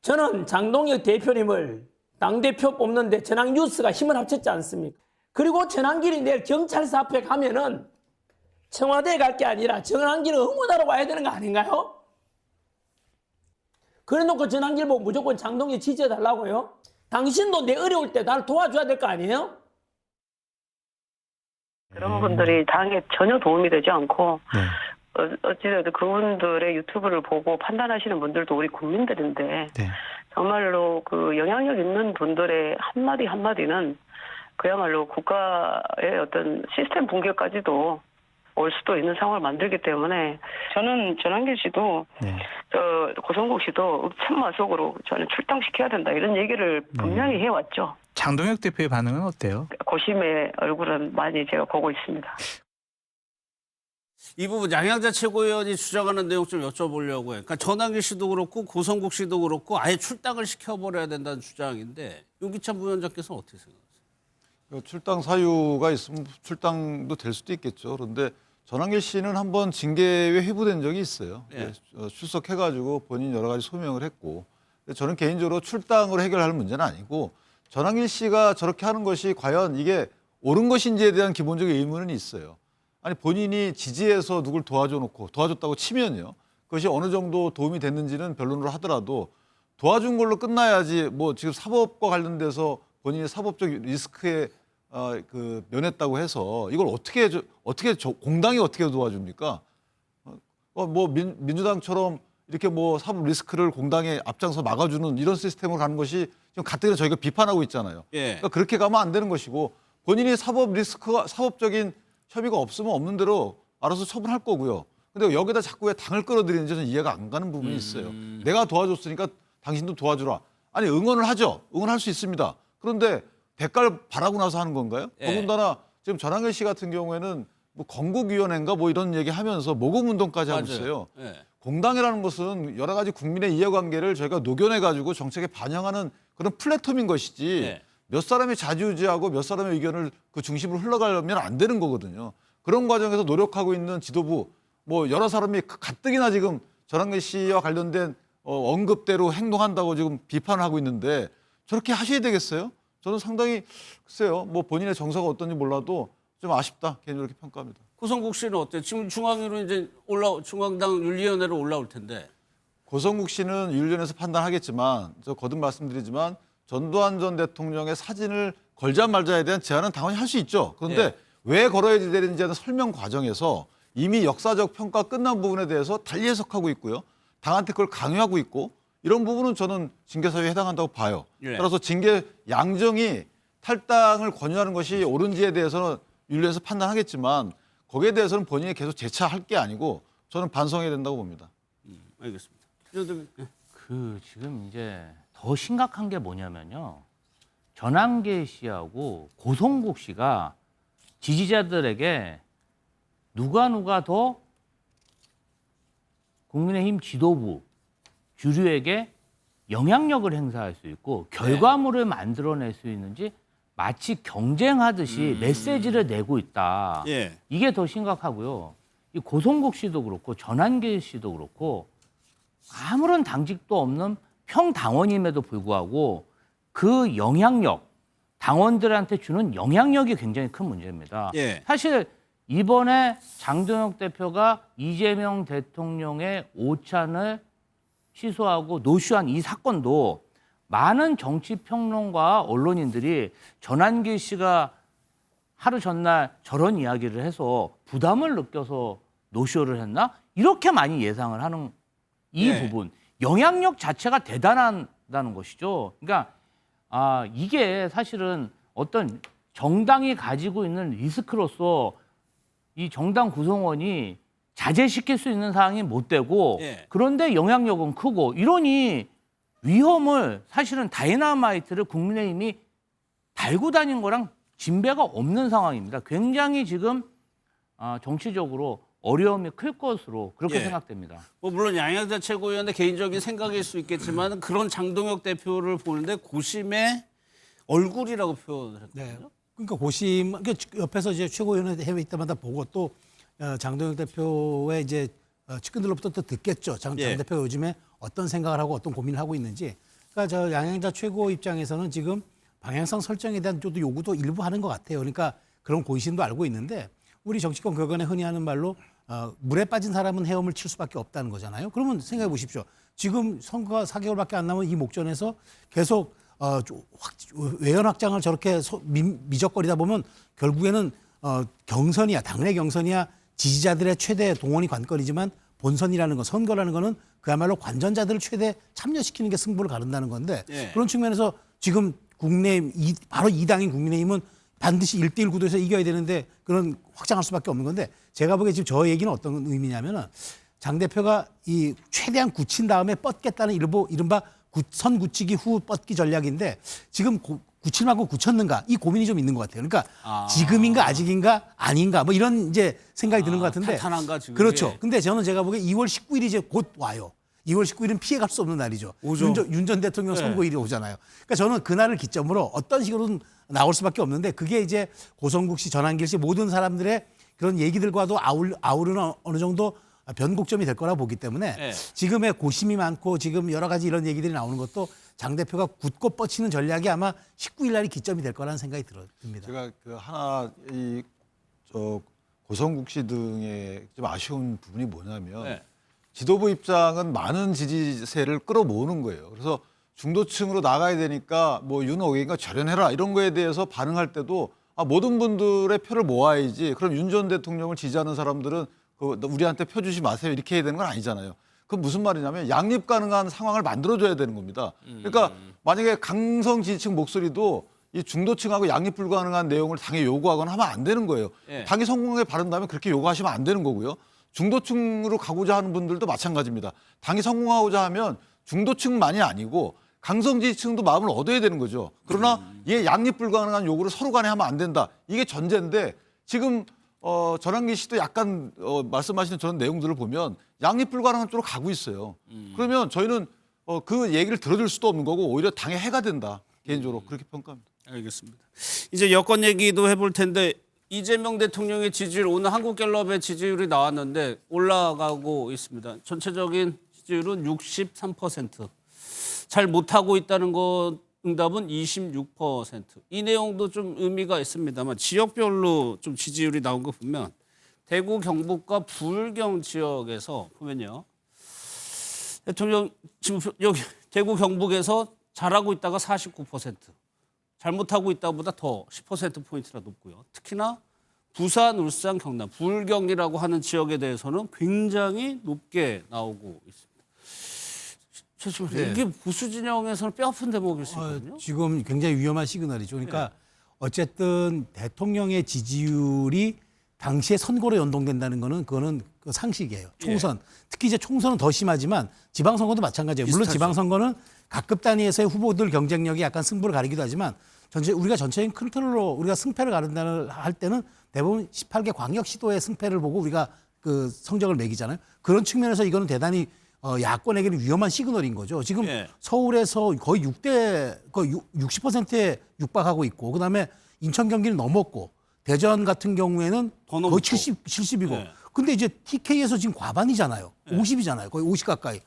저는 장동혁 대표님을 당대표 뽑는데 전환뉴스가 힘을 합쳤지 않습니까? 그리고 전환길이 내일 경찰서 앞에 가면은 청와대에 갈 게 아니라 전환길을 응원하러 와야 되는 거 아닌가요? 그래 놓고 전환길 보고 무조건 장동혁 지지해달라고요? 당신도 내 어려울 때 나를 도와줘야 될 거 아니에요? 그런 분들이 당에 전혀 도움이 되지 않고 어찌됐든 그분들의 유튜브를 보고 판단하시는 분들도 우리 국민들인데 정말로 그 영향력 있는 분들의 한마디 한마디는 그야말로 국가의 어떤 시스템 붕괴까지도 올 수도 있는 상황을 만들기 때문에 저는 전환길 씨도 고성국 씨도 천마속으로 저는 출당시켜야 된다 이런 얘기를 분명히 해왔죠. 장동혁 대표의 반응은 어때요? 고심의 얼굴은 많이 제가 보고 있습니다. 이 부분 양양자 최고위원이 주장하는 내용 좀 여쭤보려고 해요. 그러니까 전환길 씨도 그렇고 고성국 씨도 그렇고 아예 출당을 시켜버려야 된다는 주장인데 윤기찬 부위원장께서는 어떻게 생각하세요? 출당 사유가 있으면 출당도 될 수도 있겠죠. 그런데 전환길 씨는 한번 징계에 회부된 적이 있어요. 출석해가지고 본인 여러 가지 소명을 했고 저는 개인적으로 출당으로 해결할 문제는 아니고 전환길 씨가 저렇게 하는 것이 과연 이게 옳은 것인지에 대한 기본적인 의문은 있어요. 아니 본인이 지지해서 누굴 도와줬다고 치면요. 그것이 어느 정도 도움이 됐는지는 변론을 하더라도 도와준 걸로 끝나야지 뭐 지금 사법과 관련돼서 본인이 사법적 리스크에 면했다고 해서 이걸 어떻게 공당이 어떻게 도와줍니까? 뭐 민주당처럼 이렇게 뭐 사법 리스크를 공당에 앞장서 막아주는 이런 시스템으로 가는 것이 지금 가뜩이나 저희가 비판하고 있잖아요. 그러니까 그렇게 가면 안 되는 것이고 본인이 사법적인 협의가 없으면 없는 대로 알아서 처분할 거고요. 근데 여기다 자꾸 왜 당을 끌어들이는지 저는 이해가 안 가는 부분이 있어요. 내가 도와줬으니까 당신도 도와주라. 아니 응원을 하죠. 응원할 수 있습니다. 그런데 대가를 바라고 나서 하는 건가요? 더군다나 지금 전환길 씨 같은 경우에는 뭐 건국위원회인가 뭐 이런 얘기하면서 모금운동까지 하고 있어요. 공당이라는 것은 여러 가지 국민의 이해관계를 저희가 녹여내가지고 정책에 반영하는 그런 플랫폼인 것이지 몇 사람이 좌지우지하고 몇 사람의 의견을 그 중심으로 흘러가려면 안 되는 거거든요. 그런 과정에서 노력하고 있는 지도부 뭐 여러 사람이 가뜩이나 지금 전환길 씨와 관련된 언급대로 행동한다고 지금 비판을 하고 있는데 저렇게 하셔야 되겠어요? 저는 상당히 글쎄요. 뭐 본인의 정서가 어떤지 몰라도 좀 아쉽다. 개인적으로 이렇게 평가합니다. 고성국 씨는 어때요? 지금 중앙위로 이제 중앙당 윤리위원회로 올라올 텐데. 고성국 씨는 윤리위원회에서 판단하겠지만 저 거듭 말씀드리지만 전두환 전 대통령의 사진을 걸자 말자에 대한 제안은 당연히 할 수 있죠. 그런데 왜 걸어야 되는지 하는 설명 과정에서 이미 역사적 평가 끝난 부분에 대해서 달리 해석하고 있고요. 당한테 그걸 강요하고 있고 이런 부분은 저는 징계 사유에 해당한다고 봐요. 따라서 징계 양정이 탈당을 권유하는 것이 옳은지에 대해서는 윤리에서 판단하겠지만 거기에 대해서는 본인이 계속 재차할 게 아니고 저는 반성해야 된다고 봅니다. 알겠습니다. 지금 이제 더 심각한 게 뭐냐면요. 전환길 씨하고 고성국 씨가 지지자들에게 누가 더 국민의힘 지도부 주류에게 영향력을 행사할 수 있고 결과물을 만들어낼 수 있는지 마치 경쟁하듯이 메시지를 내고 있다. 이게 더 심각하고요. 이 고성국 씨도 그렇고 전환길 씨도 그렇고 아무런 당직도 없는 평당원임에도 불구하고 그 영향력, 당원들한테 주는 영향력이 굉장히 큰 문제입니다. 예. 사실 이번에 장동혁 대표가 이재명 대통령의 오찬을 취소하고 노쇼한 이 사건도 많은 정치평론가 언론인들이 전환길 씨가 하루 전날 저런 이야기를 해서 부담을 느껴서 노쇼를 했나? 이렇게 많이 예상을 하는 이 예. 부분. 영향력 자체가 대단하다는 것이죠. 그러니까 이게 사실은 어떤 정당이 가지고 있는 리스크로서 이 정당 구성원이 자제시킬 수 있는 사항이 못 되고 예. 그런데 영향력은 크고 이러니 위험을 사실은 다이너마이트를 국민의힘이 달고 다닌 거랑 진배가 없는 상황입니다. 굉장히 지금 정치적으로 어려움이 클 것으로 그렇게 예. 생각됩니다. 뭐 물론 양양자 최고위원의 개인적인 생각일 수 있겠지만 그런 장동혁 대표를 보는데 고심의 얼굴이라고 표현을 했거든요. 네. 그러니까 고심, 그러니까 옆에서 이제 최고위원회 해외 때마다 보고 또 장동혁 대표의 이제 측근들로부터 또 듣겠죠. 장 예. 대표가 요즘에 어떤 생각을 하고 어떤 고민을 하고 있는지. 그러니까 저 양양자 최고 입장에서는 지금 방향성 설정에 대한 또 요구도 일부 하는 것 같아요. 그러니까 그런 고심도 알고 있는데 우리 정치권 격언에 흔히 하는 말로 물에 빠진 사람은 헤엄을 칠 수밖에 없다는 거잖아요. 그러면 생각해 보십시오. 지금 선거가 4개월밖에 안 남은 이 목전에서 계속 외연 확장을 저렇게 미적거리다 보면 결국에는 경선이야, 당내 경선이야 지지자들의 최대 동원이 관건이지만 본선이라는 거, 선거라는 거는 그야말로 관전자들을 최대 참여시키는 게 승부를 가른다는 건데 예. 그런 측면에서 지금 국내의힘, 바로 이 당인 국민의힘은 반드시 1대1 구도에서 이겨야 되는데 그런 확장할 수밖에 없는 건데 제가 보기에 지금 저 얘기는 어떤 의미냐면은 장 대표가 이 최대한 굳힌 다음에 뻗겠다는 이른바 선 굳히기 후 뻗기 전략인데 지금 굳힐 만큼 굳혔는가 이 고민이 좀 있는 것 같아요. 그러니까 지금인가 아직인가 아닌가 뭐 이런 이제 생각이 드는 것 같은데 탄탄한가 지금. 그렇죠. 예. 근데 제가 보기에 2월 19일이 이제 곧 와요. 2월 19일은 피해갈 수 없는 날이죠. 윤 전 대통령 네. 선거일이 오잖아요. 그러니까 저는 그날을 기점으로 어떤 식으로든 나올 수밖에 없는데 그게 이제 고성국 씨, 전환길 씨 모든 사람들의 그런 얘기들과도 아우르는 어느 정도 변곡점이 될 거라 보기 때문에 네. 지금의 고심이 많고 지금 여러 가지 이런 얘기들이 나오는 것도 장 대표가 굳고 뻗치는 전략이 아마 19일 날이 기점이 될 거라는 생각이 듭니다. 제가 그 하나 고성국 씨 등의 좀 아쉬운 부분이 뭐냐면 네. 지도부 입장은 많은 지지세를 끌어모으는 거예요. 그래서 중도층으로 나가야 되니까 뭐 윤호경이가 절연해라 이런 거에 대해서 반응할 때도 모든 분들의 표를 모아야지. 그럼 윤 전 대통령을 지지하는 사람들은 우리한테 표 주지 마세요 이렇게 해야 되는 건 아니잖아요. 그건 무슨 말이냐면 양립 가능한 상황을 만들어줘야 되는 겁니다. 그러니까 만약에 강성 지지층 목소리도 이 중도층하고 양립 불가능한 내용을 당에 요구하거나 하면 안 되는 거예요. 예. 당이 성공에 바른다면 그렇게 요구하시면 안 되는 거고요. 중도층으로 가고자 하는 분들도 마찬가지입니다. 당이 성공하고자 하면 중도층만이 아니고 강성 지지층도 마음을 얻어야 되는 거죠. 그러나 이게 양립 불가능한 요구를 서로 간에 하면 안 된다. 이게 전제인데 지금 전환기 씨도 약간 말씀하시는 저런 내용들을 보면 양립 불가능한 쪽으로 가고 있어요. 그러면 저희는 그 얘기를 들어줄 수도 없는 거고 오히려 당에 해가 된다. 개인적으로 그렇게 평가합니다. 알겠습니다. 이제 여권 얘기도 해볼 텐데 이재명 대통령의 지지율 오늘 한국갤럽의 지지율이 나왔는데 올라가고 있습니다. 전체적인 지지율은 63%. 잘 못하고 있다는 것 응답은 26%. 이 내용도 좀 의미가 있습니다만 지역별로 좀 지지율이 나온 거 보면 대구 경북과 불경 지역에서 보면요. 대통령 지금 여기 대구 경북에서 잘하고 있다가 49%. 잘못하고 있다보다 더 10%포인트나 높고요. 특히나 부산, 울산, 경남, 불경이라고 하는 지역에 대해서는 굉장히 높게 나오고 있습니다. 네. 이게 보수 진영에서는 뼈아픈 대목일 수 있거든요. 지금 굉장히 위험한 시그널이죠. 그러니까 어쨌든 대통령의 지지율이 당시에 선거로 연동된다는 거는 그거는 그 상식이에요. 총선. 특히 이제 총선은 더 심하지만 지방선거도 마찬가지예요. 물론 비슷하죠. 지방선거는 각급 단위에서의 후보들 경쟁력이 약간 승부를 가리기도 하지만 우리가 전체적인 컨트롤로 우리가 승패를 가른다는 할 때는 대부분 18개 광역시도의 승패를 보고 우리가 그 성적을 매기잖아요. 그런 측면에서 이거는 대단히 야권에게는 위험한 시그널인 거죠. 지금 서울에서 거의 60%에 육박하고 있고 그다음에 인천 경기는 넘었고 대전 같은 경우에는 거의 70이고 근데 이제 TK에서 지금 과반이잖아요. 50이잖아요. 거의 50 가까이.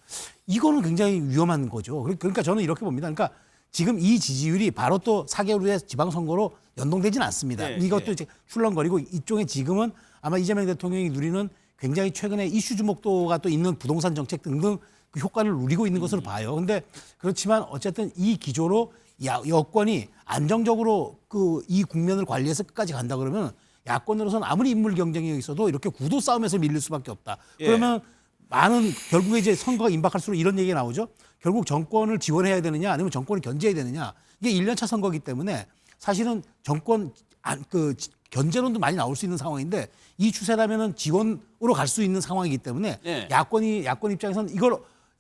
이거는 굉장히 위험한 거죠. 그러니까 저는 이렇게 봅니다. 그러니까 지금 이 지지율이 바로 또 4개월 후에 지방선거로 연동되지는 않습니다. 이것도 이제 출렁거리고 이쪽에 지금은 아마 이재명 대통령이 누리는 굉장히 최근에 이슈 주목도가 또 있는 부동산 정책 등등 그 효과를 누리고 있는 것으로 봐요. 근데 그렇지만 어쨌든 이 기조로 여권이 안정적으로 그 이 국면을 관리해서 끝까지 간다 그러면 야권으로서는 아무리 인물 경쟁이 있어도 이렇게 구도 싸움에서 밀릴 수밖에 없다. 그러면 많은 결국에 이제 선거가 임박할수록 이런 얘기가 나오죠. 결국 정권을 지원해야 되느냐 아니면 정권을 견제해야 되느냐. 이게 1년차 선거이기 때문에 사실은 정권 그 견제론도 많이 나올 수 있는 상황인데 이 추세라면은 지원으로 갈 수 있는 상황이기 때문에 야권 입장에서는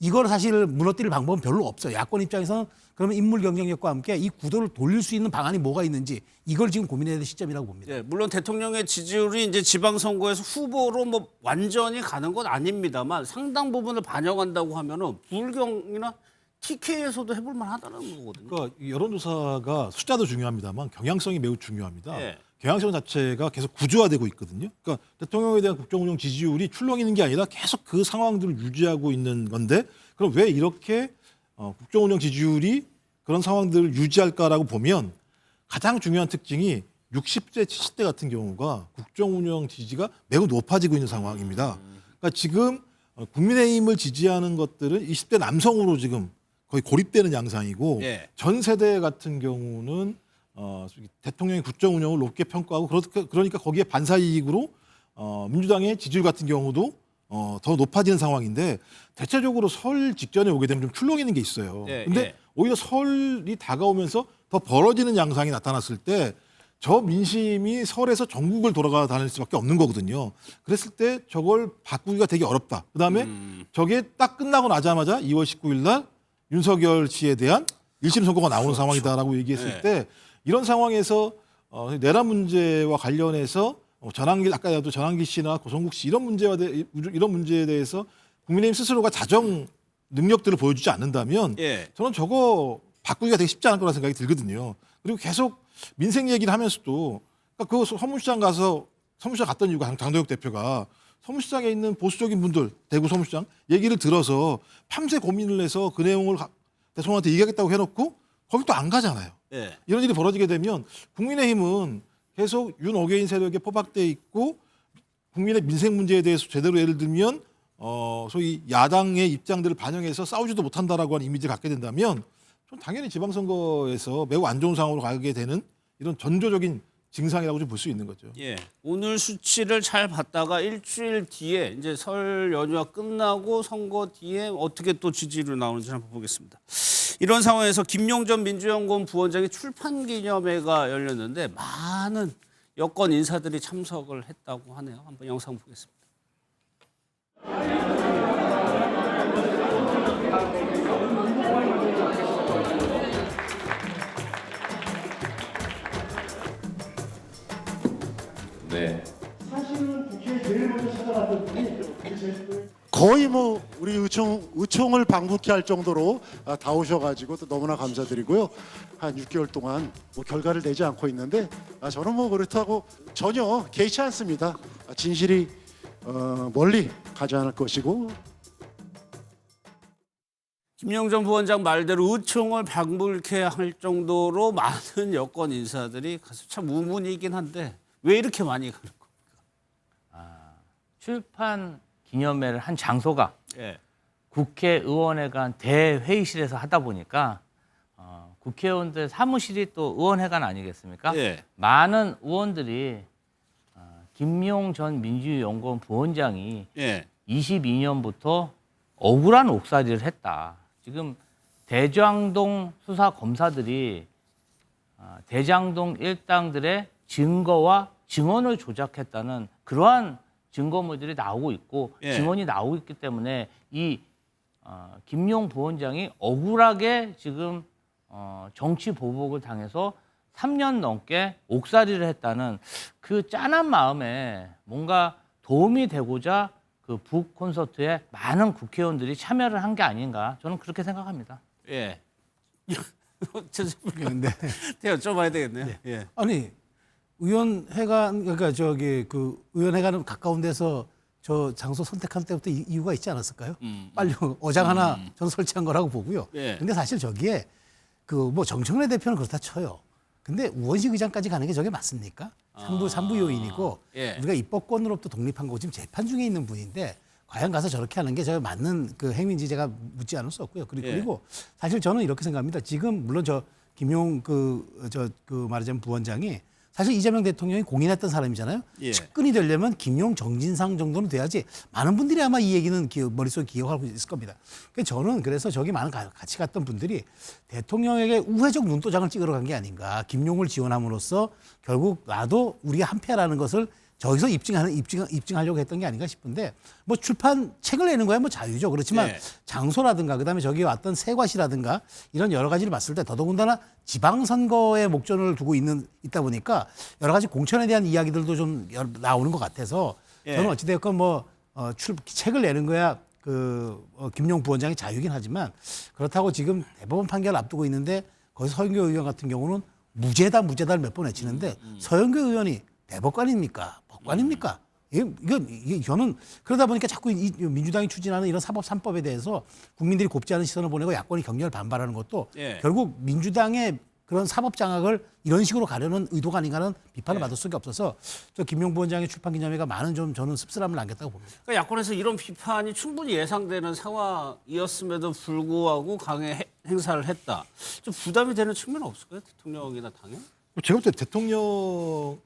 이걸 사실 무너뜨릴 방법은 별로 없어요. 야권 입장에서는 그러면 인물 경쟁력과 함께 이 구도를 돌릴 수 있는 방안이 뭐가 있는지 이걸 지금 고민해야 될 시점이라고 봅니다. 네, 물론 대통령의 지지율이 이제 지방선거에서 후보로 뭐 완전히 가는 건 아닙니다만 상당 부분을 반영한다고 하면은 불경이나 TK에서도 해볼 만하다는 거거든요. 그러니까 여론조사가 숫자도 중요합니다만 경향성이 매우 중요합니다. 경향성 자체가 계속 구조화되고 있거든요. 그러니까 대통령에 대한 국정운영 지지율이 출렁이는 게 아니라 계속 그 상황들을 유지하고 있는 건데 그럼 왜 이렇게 국정운영 지지율이 그런 상황들을 유지할까라고 보면 가장 중요한 특징이 60대, 70대 같은 경우가 국정운영 지지가 매우 높아지고 있는 상황입니다. 그러니까 지금 국민의힘을 지지하는 것들은 20대 남성으로 지금 거의 고립되는 양상이고 전 세대 같은 경우는 대통령의 국정운영을 높게 평가하고 그러니까 거기에 반사이익으로 민주당의 지지율 같은 경우도 더 높아지는 상황인데 대체적으로 설 직전에 오게 되면 좀 출렁이는 게 있어요. 근데 오히려 설이 다가오면서 더 벌어지는 양상이 나타났을 때 저 민심이 설에서 전국을 돌아가 다닐 수밖에 없는 거거든요. 그랬을 때 저걸 바꾸기가 되게 어렵다. 그다음에 저게 딱 끝나고 나자마자 2월 19일 날 윤석열 씨에 대한 1심 선고가 나오는 상황이다라고 얘기했을 때 이런 상황에서 내란 문제와 관련해서 아까도 전환길 씨나 고성국 씨 이런 문제에 대해서 국민의힘 스스로가 자정 능력들을 보여주지 않는다면 저는 저거 바꾸기가 되게 쉽지 않을 거라 생각이 들거든요. 그리고 계속 민생 얘기를 하면서도 그러니까 그 서문시장 갔던 이유가 장동혁 대표가 서문시장에 있는 보수적인 분들 대구 서문시장 얘기를 들어서 밤새 고민을 해서 그 내용을 대통령한테 얘기하겠다고 해놓고 거기 또 안 가잖아요. 이런 일이 벌어지게 되면 국민의힘은 계속 윤어게인 세력에 포박돼 있고 국민의 민생 문제에 대해서 제대로 예를 들면 소위 야당의 입장들을 반영해서 싸우지도 못한다라고 하는 이미지를 갖게 된다면 좀 당연히 지방선거에서 매우 안 좋은 상황으로 가게 되는 이런 전조적인 증상이라고 좀 볼 수 있는 거죠. 오늘 수치를 잘 봤다가 일주일 뒤에 이제 설 연휴가 끝나고 선거 뒤에 어떻게 또 지지율이 나오는지 한번 보겠습니다. 이런 상황에서 김용전 민주연구원 부원장의 출판 기념회가 열렸는데 많은 여권 인사들이 참석을 했다고 하네요. 한번 영상 보겠습니다. 네. 사실은 국회에 제일 먼저 찾아갔던 분이 거의 뭐 우리 의총을 방북케 할 정도로 다 오셔가지고 또 너무나 감사드리고요. 한 6개월 동안 뭐 결과를 내지 않고 있는데 저는 뭐 그렇다고 전혀 개의치 않습니다. 진실이 멀리 가지 않을 것이고. 김용전 부원장 말대로 의총을 방불케 할 정도로 많은 여권 인사들이 가서 참 우문이긴 한데 왜 이렇게 많이 가는 겁니까? 출판 기념회를 한 장소가 국회의원회관 대회의실에서 하다 보니까 국회의원들 사무실이 또 의원회관 아니겠습니까? 많은 의원들이 김용 전 민주연구원 부원장이 22년부터 억울한 옥살이를 했다. 지금 대장동 수사 검사들이 대장동 일당들의 증거와 증언을 조작했다는 그러한 증거물들이 나오고 있고 증언이 나오고 있기 때문에 이 김용 부원장이 억울하게 지금 정치 보복을 당해서 3년 넘게 옥살이를 했다는 그 짠한 마음에 뭔가 도움이 되고자 그 북 콘서트에 많은 국회의원들이 참여를 한 게 아닌가 저는 그렇게 생각합니다. 여쭤봐야 되겠네요. 아니 의원회관 그러니까 그 의원회관은 가까운 데서 저 장소 선택할 때부터 이유가 있지 않았을까요? 빨리 어장 하나 저는 설치한 거라고 보고요. 예. 근데 사실 저기에 그 뭐 정청래 대표는 그렇다 쳐요. 근데 우원식 의장까지 가는 게 저게 맞습니까? 삼부 요인이고 예. 우리가 입법권으로부터 독립한 거고 지금 재판 중에 있는 분인데 과연 가서 저렇게 하는 게 저게 맞는 그 행위인지 제가 묻지 않을 수 없고요. 그리고 사실 저는 이렇게 생각합니다. 지금 물론 저 김용 말하자면 부원장이 사실 이재명 대통령이 공인했던 사람이잖아요. 예. 측근이 되려면 김용, 정진상 정도는 돼야지 많은 분들이 아마 이 얘기는 머릿속에 기억하고 있을 겁니다. 저는 그래서 저기 많은 같이 갔던 분들이 대통령에게 우회적 눈도장을 찍으러 간 게 아닌가. 김용을 지원함으로써 결국 나도 우리가 한패라는 것을 저기서 입증하려고 했던 게 아닌가 싶은데 뭐 출판 책을 내는 거야 뭐 자유죠. 그렇지만 네. 장소라든가 그다음에 저기 왔던 세과시라든가 이런 여러 가지를 봤을 때 더더군다나 지방선거에 목전을 두고 있다 보니까 여러 가지 공천에 대한 이야기들도 좀 나오는 것 같아서 저는 어찌됐건 책을 내는 거야 김용 부원장의 자유긴 하지만 그렇다고 지금 대법원 판결을 앞두고 있는데 거기서 서영교 의원 같은 경우는 무죄다를 몇 번 외치는데 서영교 의원이 대법관입니까? 법관입니까? 저는 그러다 보니까 자꾸 이 민주당이 추진하는 이런 사법 3법에 대해서 국민들이 곱지 않은 시선을 보내고 야권이 격렬 반발하는 것도 결국 민주당의 그런 사법 장악을 이런 식으로 가려는 의도가 아닌가는 비판을 받을 수밖에 없어서 저 김용 부원장의 출판 기념회가 많은 좀 저는 씁쓸함을 남겼다고 봅니다. 그러니까 야권에서 이런 비판이 충분히 예상되는 상황이었음에도 불구하고 강행 행사를 했다. 좀 부담이 되는 측면은 없을까요? 대통령이나 당에? 제가 볼 때 대통령이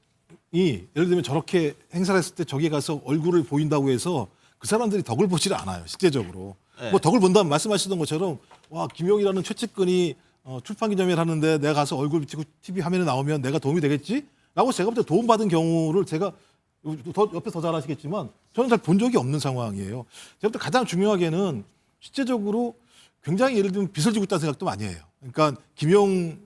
예를 들면 저렇게 행사를 했을 때 저기 가서 얼굴을 보인다고 해서 그 사람들이 덕을 보지를 않아요. 실제적으로. 뭐 덕을 본다면 말씀하시던 것처럼 와 김용이라는 최측근이 출판 기념회를 하는데 내가 가서 얼굴 비치고 TV 화면에 나오면 내가 도움이 되겠지? 라고 제가 볼 때 도움받은 경우를 제가 옆에서 더 잘 아시겠지만 저는 잘 본 적이 없는 상황이에요. 제가 볼 때 가장 중요하게는 실제적으로 굉장히 예를 들면 빚을 지고 있다는 생각도 많이 해요. 그러니까 김용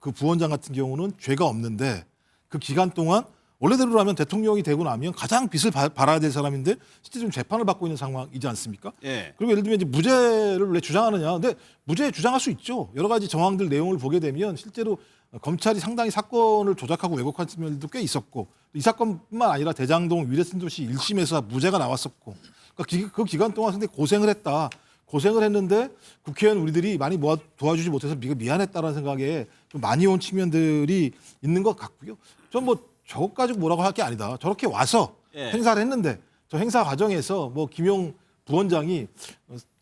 그 부원장 같은 경우는 죄가 없는데 그 기간 동안 원래대로라면 대통령이 되고 나면 가장 빚을 발아야 될 사람인데 실제 지금 재판을 받고 있는 상황이지 않습니까? 예. 그리고 예를 들면 이제 무죄를 왜 주장하느냐? 근데 무죄 주장할 수 있죠. 여러 가지 정황들 내용을 보게 되면 실제로 검찰이 상당히 사건을 조작하고 왜곡한 측면도 꽤 있었고 이 사건뿐만 아니라 대장동 위례신도시 1심에서 무죄가 나왔었고 그러니까 그 기간 동안 상당히 고생을 했다. 고생을 했는데 국회의원 우리들이 많이 도와주지 못해서 미안했다라는 생각에 좀 많이 온 측면들이 있는 것 같고요. 전 뭐 저것 가지고 뭐라고 할 게 아니다. 저렇게 와서 행사를 했는데 저 행사 과정에서 뭐 김용 부원장이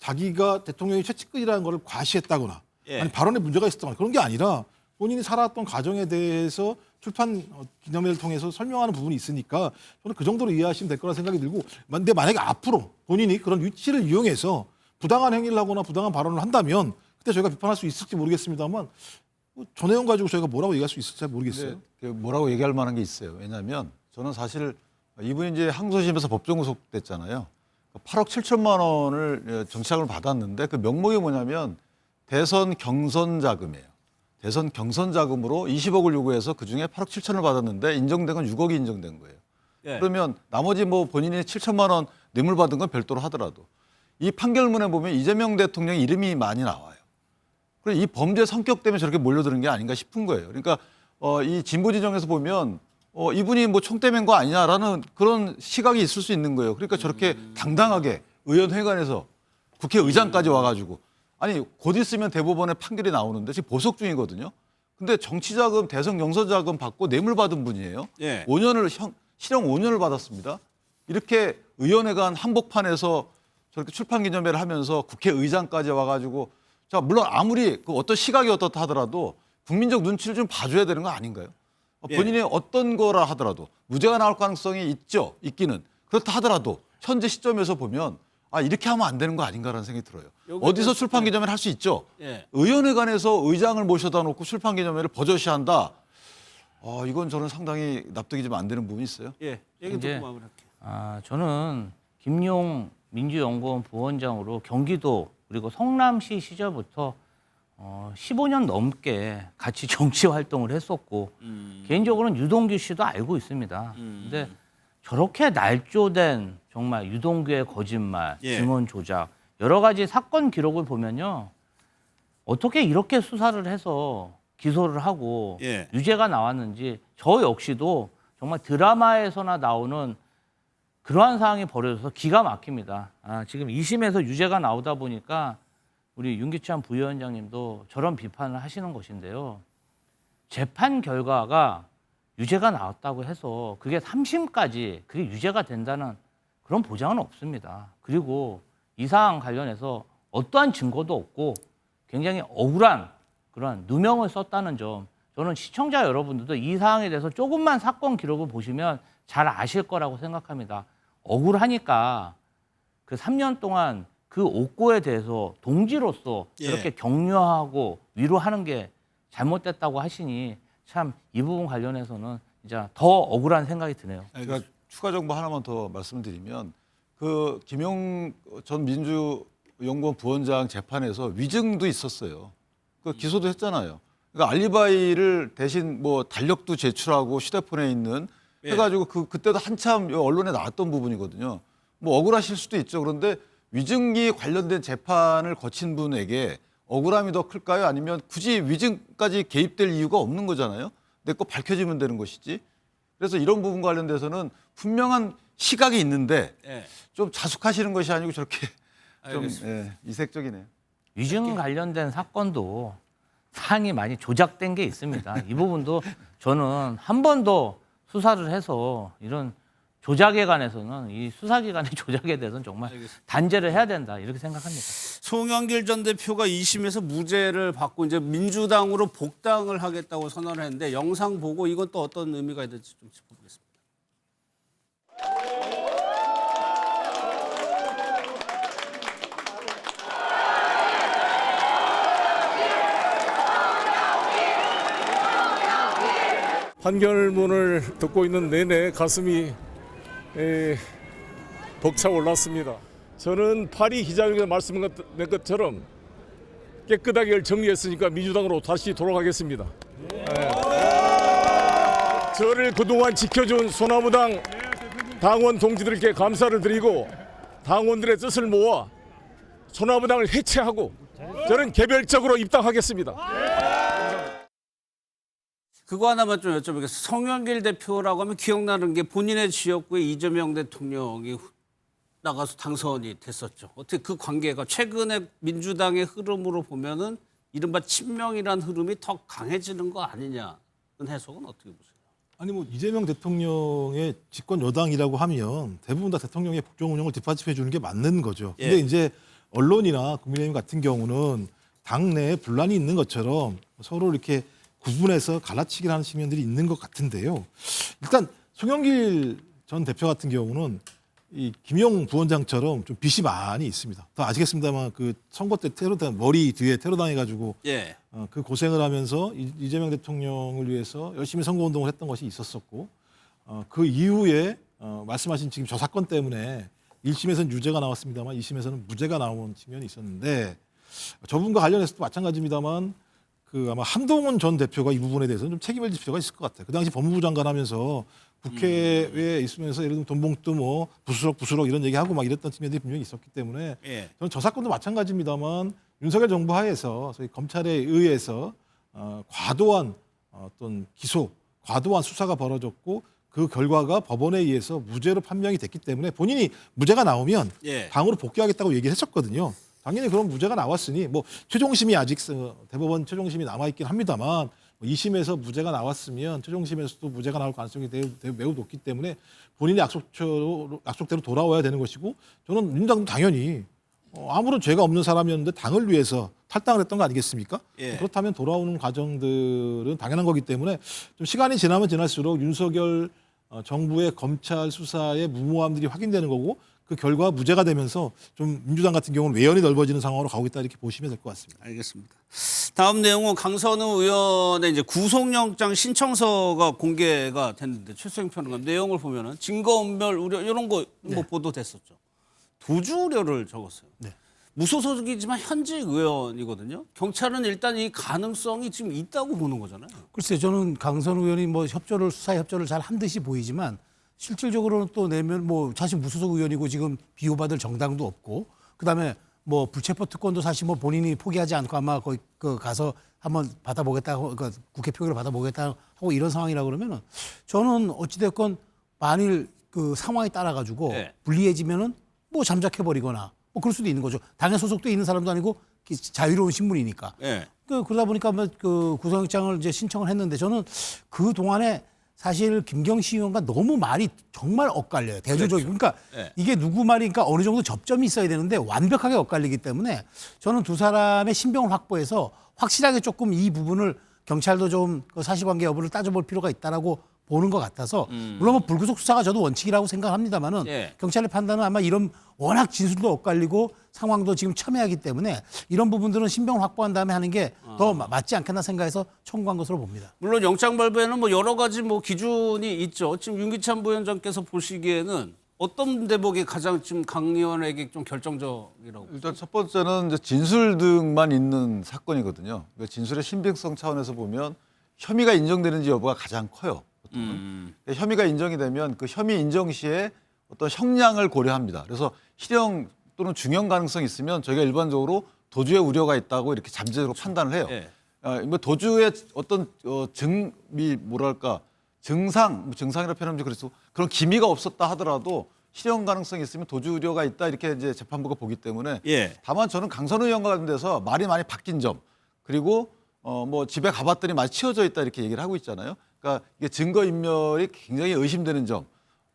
자기가 대통령이 최측근이라는 걸 과시했다거나 아니 발언에 문제가 있었다거나 그런 게 아니라 본인이 살아왔던 과정에 대해서 출판 기념회를 통해서 설명하는 부분이 있으니까 저는 그 정도로 이해하시면 될 거라 생각이 들고 근데 만약에 앞으로 본인이 그런 위치를 이용해서 부당한 행위를 하거나 부당한 발언을 한다면 그때 저희가 비판할 수 있을지 모르겠습니다만 저 내용 가지고 저희가 뭐라고 얘기할 수 있을지 잘 모르겠어요. 뭐라고 얘기할 만한 게 있어요. 왜냐하면 저는 사실 이분이 이제 항소심에서 법정 구속됐잖아요. 8억 7천만 원을 정치자금을 받았는데 그 명목이 뭐냐면 대선 경선 자금이에요. 대선 경선 자금으로 20억을 요구해서 그중에 8억 7천을 받았는데 인정된 건 6억이 인정된 거예요. 그러면 나머지 뭐 본인이 7천만 원 뇌물 받은 건 별도로 하더라도 이 판결문에 보면 이재명 대통령 이름이 많이 나와요. 그래서 이 범죄 성격 때문에 저렇게 몰려드는 게 아닌가 싶은 거예요. 그러니까 이 진보 지정에서 보면 이분이 뭐 총대맨 거 아니냐라는 그런 시각이 있을 수 있는 거예요. 그러니까 저렇게 당당하게 의원회관에서 국회의장까지 와가지고 아니 곧 있으면 대법원에 판결이 나오는데 지금 보석 중이거든요. 근데 정치자금, 대선 경선자금 받고 뇌물 받은 분이에요. 5년을 실형 5년을 받았습니다. 이렇게 의원회관 한복판에서 저렇게 출판 기념회를 하면서 국회의장까지 와가지고 자 물론 아무리 그 어떤 시각이 어떻다 하더라도 국민적 눈치를 좀 봐줘야 되는 거 아닌가요? 본인이 어떤 거라 하더라도 무죄가 나올 가능성이 있기는 그렇다 하더라도 현재 시점에서 보면 이렇게 하면 안 되는 거 아닌가라는 생각이 들어요. 어디서 출판 기념회를 할 수 있죠. 의원회관에서 의장을 모셔다 놓고 출판 기념회를 버젓이한다. 이건 저는 상당히 납득이 좀 안 되는 부분이 있어요. 얘기 듣고 마무리할게요. 저는 김용 민주연구원 부원장으로 경기도 그리고 성남시 시절부터 15년 넘게 같이 정치 활동을 했었고 개인적으로는 유동규 씨도 알고 있습니다. 근데 저렇게 날조된 정말 유동규의 거짓말, 증언 조작 여러 가지 사건 기록을 보면요. 어떻게 이렇게 수사를 해서 기소를 하고 유죄가 나왔는지 저 역시도 정말 드라마에서나 나오는 그러한 상황이 벌어져서 기가 막힙니다. 지금 2심에서 유죄가 나오다 보니까 우리 윤기찬 부위원장님도 저런 비판을 하시는 것인데요. 재판 결과가 유죄가 나왔다고 해서 그게 3심까지 그게 유죄가 된다는 그런 보장은 없습니다. 그리고 이 사안 관련해서 어떠한 증거도 없고 굉장히 억울한 그런 누명을 썼다는 점, 저는 시청자 여러분들도 이 사항에 대해서 조금만 사건 기록을 보시면 잘 아실 거라고 생각합니다. 억울하니까 그 3년 동안 그 옥고에 대해서 동지로서 이렇게 격려하고 위로하는 게 잘못됐다고 하시니 참 이 부분 관련해서는 이제 더 억울한 생각이 드네요. 그러니까 추가 정보 하나만 더 말씀드리면 그 김용 전 민주연구원 부원장 재판에서 위증도 있었어요. 그 기소도 했잖아요. 그러니까 알리바이를 대신 뭐 달력도 제출하고 휴대폰에 있는 해가지고 그때도 한참 언론에 나왔던 부분이거든요. 뭐 억울하실 수도 있죠. 그런데 위증이 관련된 재판을 거친 분에게 억울함이 더 클까요? 아니면 굳이 위증까지 개입될 이유가 없는 거잖아요. 내 거 밝혀지면 되는 것이지. 그래서 이런 부분 관련돼서는 분명한 시각이 있는데 좀 자숙하시는 것이 아니고 저렇게 좀 이색적이네요. 위증 관련된 사건도 사항이 많이 조작된 게 있습니다. 이 부분도 저는 한 번 더 수사를 해서 이런 조작에 관해서는 이 수사기관의 조작에 대해서는 정말 단죄를 해야 된다 이렇게 생각합니다. 송영길 전 대표가 2심에서 무죄를 받고 이제 민주당으로 복당을 하겠다고 선언을 했는데 영상 보고 이건 또 어떤 의미가 있는지 좀 짚어보겠습니다. 판결문을 듣고 있는 내내 가슴이 벅차올랐습니다. 저는 파리 기자회견에 말씀드린 것처럼 깨끗하게 정리했으니까 민주당으로 다시 돌아가겠습니다. 저를 그동안 지켜준 소나무당 당원 동지들께 감사를 드리고 당원들의 뜻을 모아 소나무당을 해체하고 저는 개별적으로 입당하겠습니다. 그거 하나만 좀 여쭤보겠습니다. 송영길 대표라고 하면 기억나는 게 본인의 지역구에 이재명 대통령이 나가서 당선이 됐었죠. 어떻게 그 관계가 최근에 민주당의 흐름으로 보면은 이른바 친명이라는 흐름이 더 강해지는 거 아니냐는 해석은 어떻게 보세요? 아니 뭐 이재명 대통령의 집권 여당이라고 하면 대부분 다 대통령의 국정 운영을 뒷받침해 주는 게 맞는 거죠. 근데 이제 언론이나 국민의힘 같은 경우는 당내에 분란이 있는 것처럼 서로 이렇게 구분해서 갈라치기를 하는 측면들이 있는 것 같은데요. 일단 송영길 전 대표 같은 경우는 이 김용 부원장처럼 좀 빚이 많이 있습니다. 더 아시겠습니다만 그 선거 때 머리 뒤에 테러 당해가지고 그 고생을 하면서 이재명 대통령을 위해서 열심히 선거 운동을 했던 것이 있었었고 그 이후에 말씀하신 지금 저 사건 때문에 1심에서는 유죄가 나왔습니다만 2심에서는 무죄가 나온 측면이 있었는데 저분과 관련해서도 마찬가지입니다만 그 아마 한동훈 전 대표가 이 부분에 대해서는 좀 책임을 질 필요가 있을 것 같아요. 그 당시 법무부 장관 하면서 국회에 있으면서 예를 들면 돈봉투 뭐 부스럭 이런 얘기하고 막 이랬던 측면들이 분명히 있었기 때문에 저는 저 사건도 마찬가지입니다만 윤석열 정부 하에서 저희 검찰에 의해서 과도한 어떤 기소, 과도한 수사가 벌어졌고 그 결과가 법원에 의해서 무죄로 판명이 됐기 때문에 본인이 무죄가 나오면 당으로 복귀하겠다고 얘기를 했었거든요. 당연히 그런 무죄가 나왔으니 뭐 최종심이 아직 대법원 최종심이 남아있긴 합니다만 2심에서 무죄가 나왔으면 최종심에서도 무죄가 나올 가능성이 매우 높기 때문에 본인의 약속대로 돌아와야 되는 것이고 저는 민주당도 당연히 아무런 죄가 없는 사람이었는데 당을 위해서 탈당을 했던 거 아니겠습니까? 그렇다면 돌아오는 과정들은 당연한 거기 때문에 좀 시간이 지나면 지날수록 윤석열 정부의 검찰 수사의 무모함들이 확인되는 거고 그 결과 무죄가 되면서 좀 민주당 같은 경우는 외연이 넓어지는 상황으로 가고 있다 이렇게 보시면 될 것 같습니다. 알겠습니다. 다음 내용은 강선우 의원의 이제 구속영장 신청서가 공개가 됐는데 최수영 평론가 내용을 보면은 증거인멸 우려 이런 거 뭐 보도됐었죠. 도주 우려를 적었어요. 무소속이지만 현직 의원이거든요. 경찰은 일단 이 가능성이 지금 있다고 보는 거잖아요. 글쎄요, 저는 강선우 의원이 뭐 수사 협조를 잘 한 듯이 보이지만 실질적으로는 또 내면 뭐 사실 무소속 의원이고 지금 비호받을 정당도 없고 그다음에 뭐 불체포 특권도 사실 뭐 본인이 포기하지 않고 아마 거기 가서 한번 받아보겠다 국회 표결을 받아보겠다 하고 이런 상황이라 그러면은 저는 어찌됐건 만일 그 상황에 따라 가지고 예. 불리해지면은 뭐 잠적해 버리거나 뭐 그럴 수도 있는 거죠. 당에 소속돼 있는 사람도 아니고 자유로운 신분이니까. 예. 그러다 보니까 뭐 그 구속영장을 이제 신청을 했는데 저는 그 동안에 사실 김경시 의원과 너무 말이 정말 엇갈려요. 대조적이. 그러니까 예. 이게 누구 말이니까 어느 정도 접점이 있어야 되는데 완벽하게 엇갈리기 때문에 저는 두 사람의 신병을 확보해서 확실하게 조금 이 부분을 경찰도 좀 그 사실관계 여부를 따져볼 필요가 있다라고 보는 것 같아서 물론 뭐 불구속 수사가 저도 원칙이라고 생각합니다만은 예. 경찰의 판단은 아마 이런 워낙 진술도 엇갈리고 상황도 지금 첨예하기 때문에 이런 부분들은 신병을 확보한 다음에 하는 게 더 맞지 않겠나 생각해서 청구한 것으로 봅니다. 물론 영장 발부에는 뭐 여러 가지 뭐 기준이 있죠. 지금 윤기찬 부위원장께서 보시기에는 어떤 대목이 가장 지금 강 의원에게 좀 결정적이라고? 일단 첫 번째는 이제 진술 등만 있는 사건이거든요. 그러니까 진술의 신빙성 차원에서 보면 혐의가 인정되는지 여부가 가장 커요. 보통은. 혐의가 인정이 되면 그 혐의 인정 시에 어떤 형량을 고려합니다. 그래서 실형 또는 중형 가능성이 있으면 저희가 일반적으로 도주의 우려가 있다고 이렇게 잠재적으로 판단을 해요. 예. 뭐 도주의 어떤 증상이라 표현하면 그래서 그런 기미가 없었다 하더라도 실형 가능성이 있으면 도주 우려가 있다 이렇게 이제 재판부가 보기 때문에 예. 다만 저는 강선우 의원과 관련돼서 말이 많이 바뀐 점 그리고 뭐 집에 가봤더니 많이 치워져 있다 이렇게 얘기를 하고 있잖아요. 그러니까 이게 증거 인멸이 굉장히 의심되는 점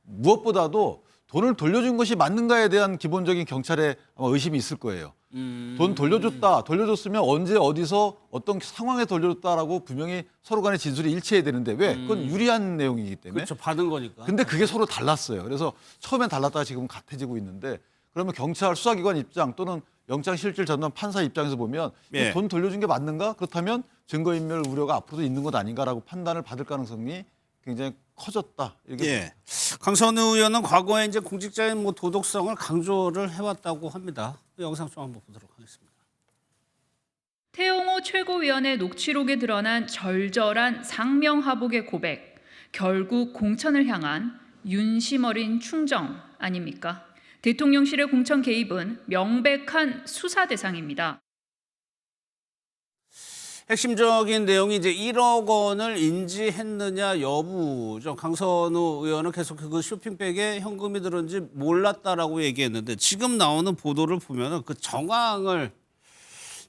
무엇보다도 돈을 돌려준 것이 맞는가에 대한 기본적인 경찰의 아마 의심이 있을 거예요. 돈 돌려줬으면 언제 어디서 어떤 상황에 돌려줬다라고 분명히 서로 간의 진술이 일치해야 되는데 왜? 그건 유리한 내용이기 때문에. 그렇죠. 받은 거니까. 근데 그게 서로 달랐어요. 그래서 처음엔 달랐다가 지금은 같아지고 있는데 그러면 경찰 수사기관 입장 또는 영장 실질 전담 판사 입장에서 보면 예. 돈 돌려준 게 맞는가? 그렇다면 증거인멸 우려가 앞으로도 있는 것 아닌가라고 판단을 받을 가능성이 굉장히 커졌다. 이렇게 예. 강선우 의원은 과거에 이제 공직자의 뭐 도덕성을 강조를 해왔다고 합니다. 그 영상 좀 한번 보도록 하겠습니다. 태영호 최고위원의 녹취록에 드러난 절절한 상명하복의 고백, 결국 공천을 향한 윤심 어린 충정 아닙니까? 대통령실의 공천 개입은 명백한 수사 대상입니다. 핵심적인 내용이 이제 1억 원을 인지했느냐 여부죠. 강선우 의원은 계속 그 쇼핑백에 현금이 들었는지 몰랐다라고 얘기했는데 지금 나오는 보도를 보면은 그 정황을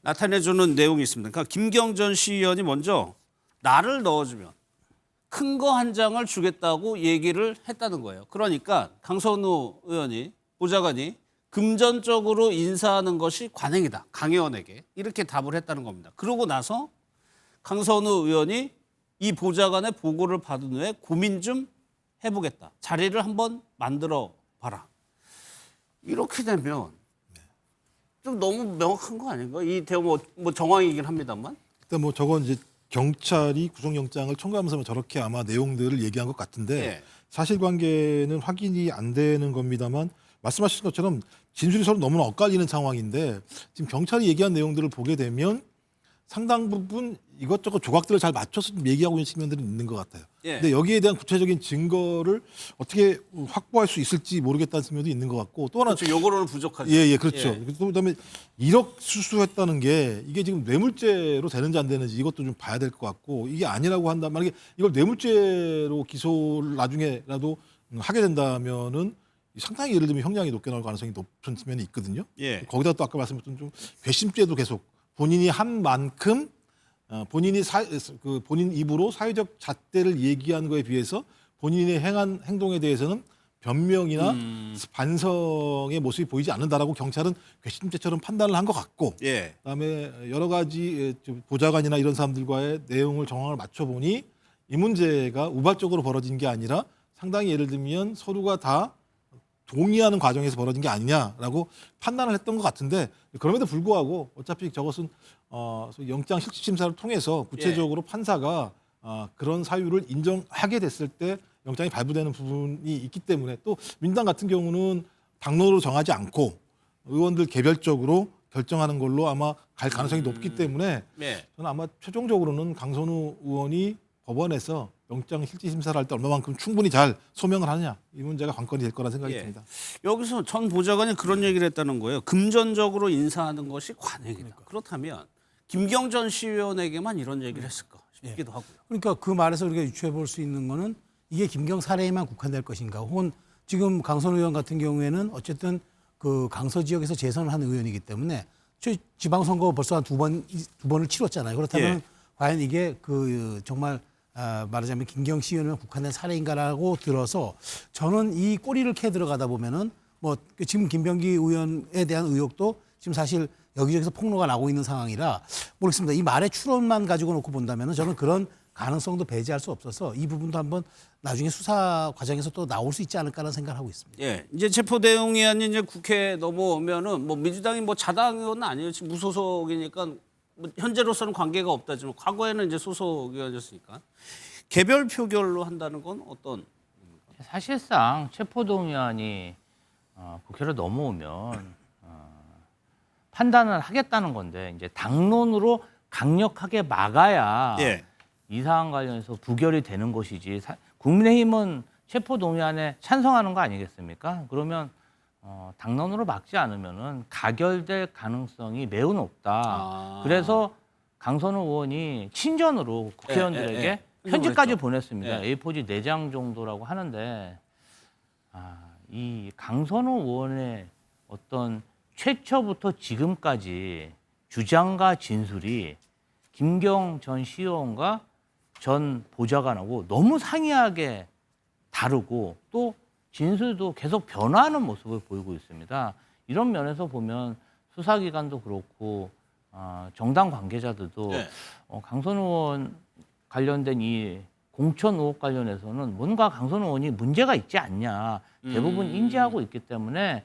나타내주는 내용이 있습니다. 그러니까 김경전 시의원이 먼저 나를 넣어주면 큰 거 한 장을 주겠다고 얘기를 했다는 거예요. 그러니까 강선우 의원이 보좌관이 금전적으로 인사하는 것이 관행이다. 강 의원에게 이렇게 답을 했다는 겁니다. 그러고 나서 강선우 의원이 이 보좌관의 보고를 받은 후에 고민 좀 해보겠다. 자리를 한번 만들어 봐라. 이렇게 되면 좀 너무 명확한 거 아닌가? 이 대목 뭐 정황이긴 합니다만. 일단 뭐 저건 이제 경찰이 구속영장을 청구하면서 저렇게 아마 내용들을 얘기한 것 같은데 예. 사실관계는 확인이 안 되는 겁니다만 말씀하신 것처럼 진술이 서로 너무나 엇갈리는 상황인데 지금 경찰이 얘기한 내용들을 보게 되면 상당 부분 이것저것 조각들을 잘 맞춰서 좀 얘기하고 있는 측면들이 있는 것 같아요. 예. 근데 여기에 대한 구체적인 증거를 어떻게 확보할 수 있을지 모르겠다는 측면도 있는 것 같고 또 하나 그렇죠. 요거로는 부족하죠. 예, 그렇죠. 또 그다음에 1억 수수했다는 게 이게 지금 뇌물죄로 되는지 안 되는지 이것도 좀 봐야 될 것 같고 이게 아니라고 한다면 만약에 이걸 뇌물죄로 기소를 나중에라도 하게 된다면은 상당히 예를 들면 형량이 높게 나올 가능성이 높은 측면이 있거든요. 예. 거기다 또 아까 말씀드린 좀 괘씸죄도 계속 본인이 한 만큼 본인이 본인 입으로 사회적 잣대를 얘기한 거에 비해서 본인의 행한 행동에 대해서는 변명이나 반성의 모습이 보이지 않는다라고 경찰은 괘씸죄처럼 판단을 한 것 같고 예. 그다음에 여러 가지 보좌관이나 이런 사람들과의 내용을 정황을 맞춰보니 이 문제가 우발적으로 벌어진 게 아니라 상당히 예를 들면 서로가 다 동의하는 과정에서 벌어진 게 아니냐라고 판단을 했던 것 같은데 그럼에도 불구하고 어차피 저것은 영장 실질심사를 통해서 구체적으로 판사가 그런 사유를 인정하게 됐을 때 영장이 발부되는 부분이 있기 때문에 또 민주당 같은 경우는 당론으로 정하지 않고 의원들 개별적으로 결정하는 걸로 아마 갈 가능성이 높기 때문에 저는 아마 최종적으로는 강선우 의원이 법원에서 영장 실질심사를 할 때 얼마만큼 충분히 잘 소명을 하느냐 이 문제가 관건이 될 거라 생각이 듭니다. 여기서 전 보좌관이 그런 얘기를 했다는 거예요. 금전적으로 인사하는 것이 관행이다. 그렇다면 김경전 시의원에게만 이런 얘기를 했을까 싶기도 하고요. 그러니까 그 말에서 우리가 유추해 볼 수 있는 거는 이게 김경 사례에만 국한될 것인가 혹은 지금 강선 의원 같은 경우에는 어쨌든 그 강서 지역에서 재선을 한 의원이기 때문에 지방선거 벌써 한 두 번을 치렀잖아요. 그렇다면 예. 과연 이게 그 정말 말하자면 김경식 의원은 국한된 사례인가라고 들어서 저는 이 꼬리를 캐 들어가다 보면은 뭐 지금 김병기 의원에 대한 의혹도 지금 사실 여기저기서 폭로가 나고 있는 상황이라 모르겠습니다. 이 말의 추론만 가지고 놓고 본다면은 저는 그런 가능성도 배제할 수 없어서 이 부분도 한번 나중에 수사 과정에서 또 나올 수 있지 않을까라는 생각을 하고 있습니다. 예, 이제 체포대응의안이 이제 국회에 넘어오면은 뭐 민주당이 뭐 자당은 아니에요. 지금 무소속이니까 뭐 현재로서는 관계가 없다지만 과거에는 이제 소속이었으니까 개별 표결로 한다는 건 어떤? 사실상 체포동의안이 국회로 넘어오면 판단을 하겠다는 건데 이제 당론으로 강력하게 막아야 예. 이 사안 관련해서 부결이 되는 것이지. 국민의힘은 체포동의안에 찬성하는 거 아니겠습니까? 그러면 당론으로 막지 않으면은 가결될 가능성이 매우 높다. 그래서 강선우 의원이 친전으로 국회의원들에게 편지까지 보냈습니다. A4지 4장 정도라고 하는데 이 강선우 의원의 어떤 최초부터 지금까지 주장과 진술이 김경 전 시의원과 전 보좌관하고 너무 상이하게 다르고 또 진술도 계속 변화하는 모습을 보이고 있습니다. 이런 면에서 보면 수사기관도 그렇고 정당 관계자들도 강선우 의원 관련된 이 공천 의혹 관련해서는 뭔가 강선우 의원이 문제가 있지 않냐 대부분 인지하고 있기 때문에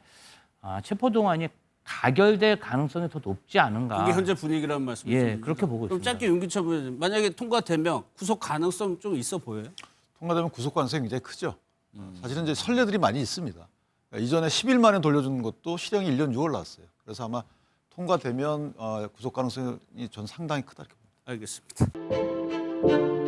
체포동의안이 가결될 가능성이 더 높지 않은가. 그게 현재 분위기라는 말씀이시죠? 예, 그렇게 보고 그럼 있습니다. 짧게 윤기철 부회장님, 만약에 통과되면 구속 가능성 좀 있어 보여요? 통과되면 구속 가능성이 굉장히 크죠. 사실은 이제 선례들이 많이 있습니다. 그러니까 이전에 10일 만에 돌려준 것도 실형이 1년 6월 나왔어요. 그래서 아마 통과되면 구속 가능성이 전 상당히 크다 이렇게 봅니다. 알겠습니다.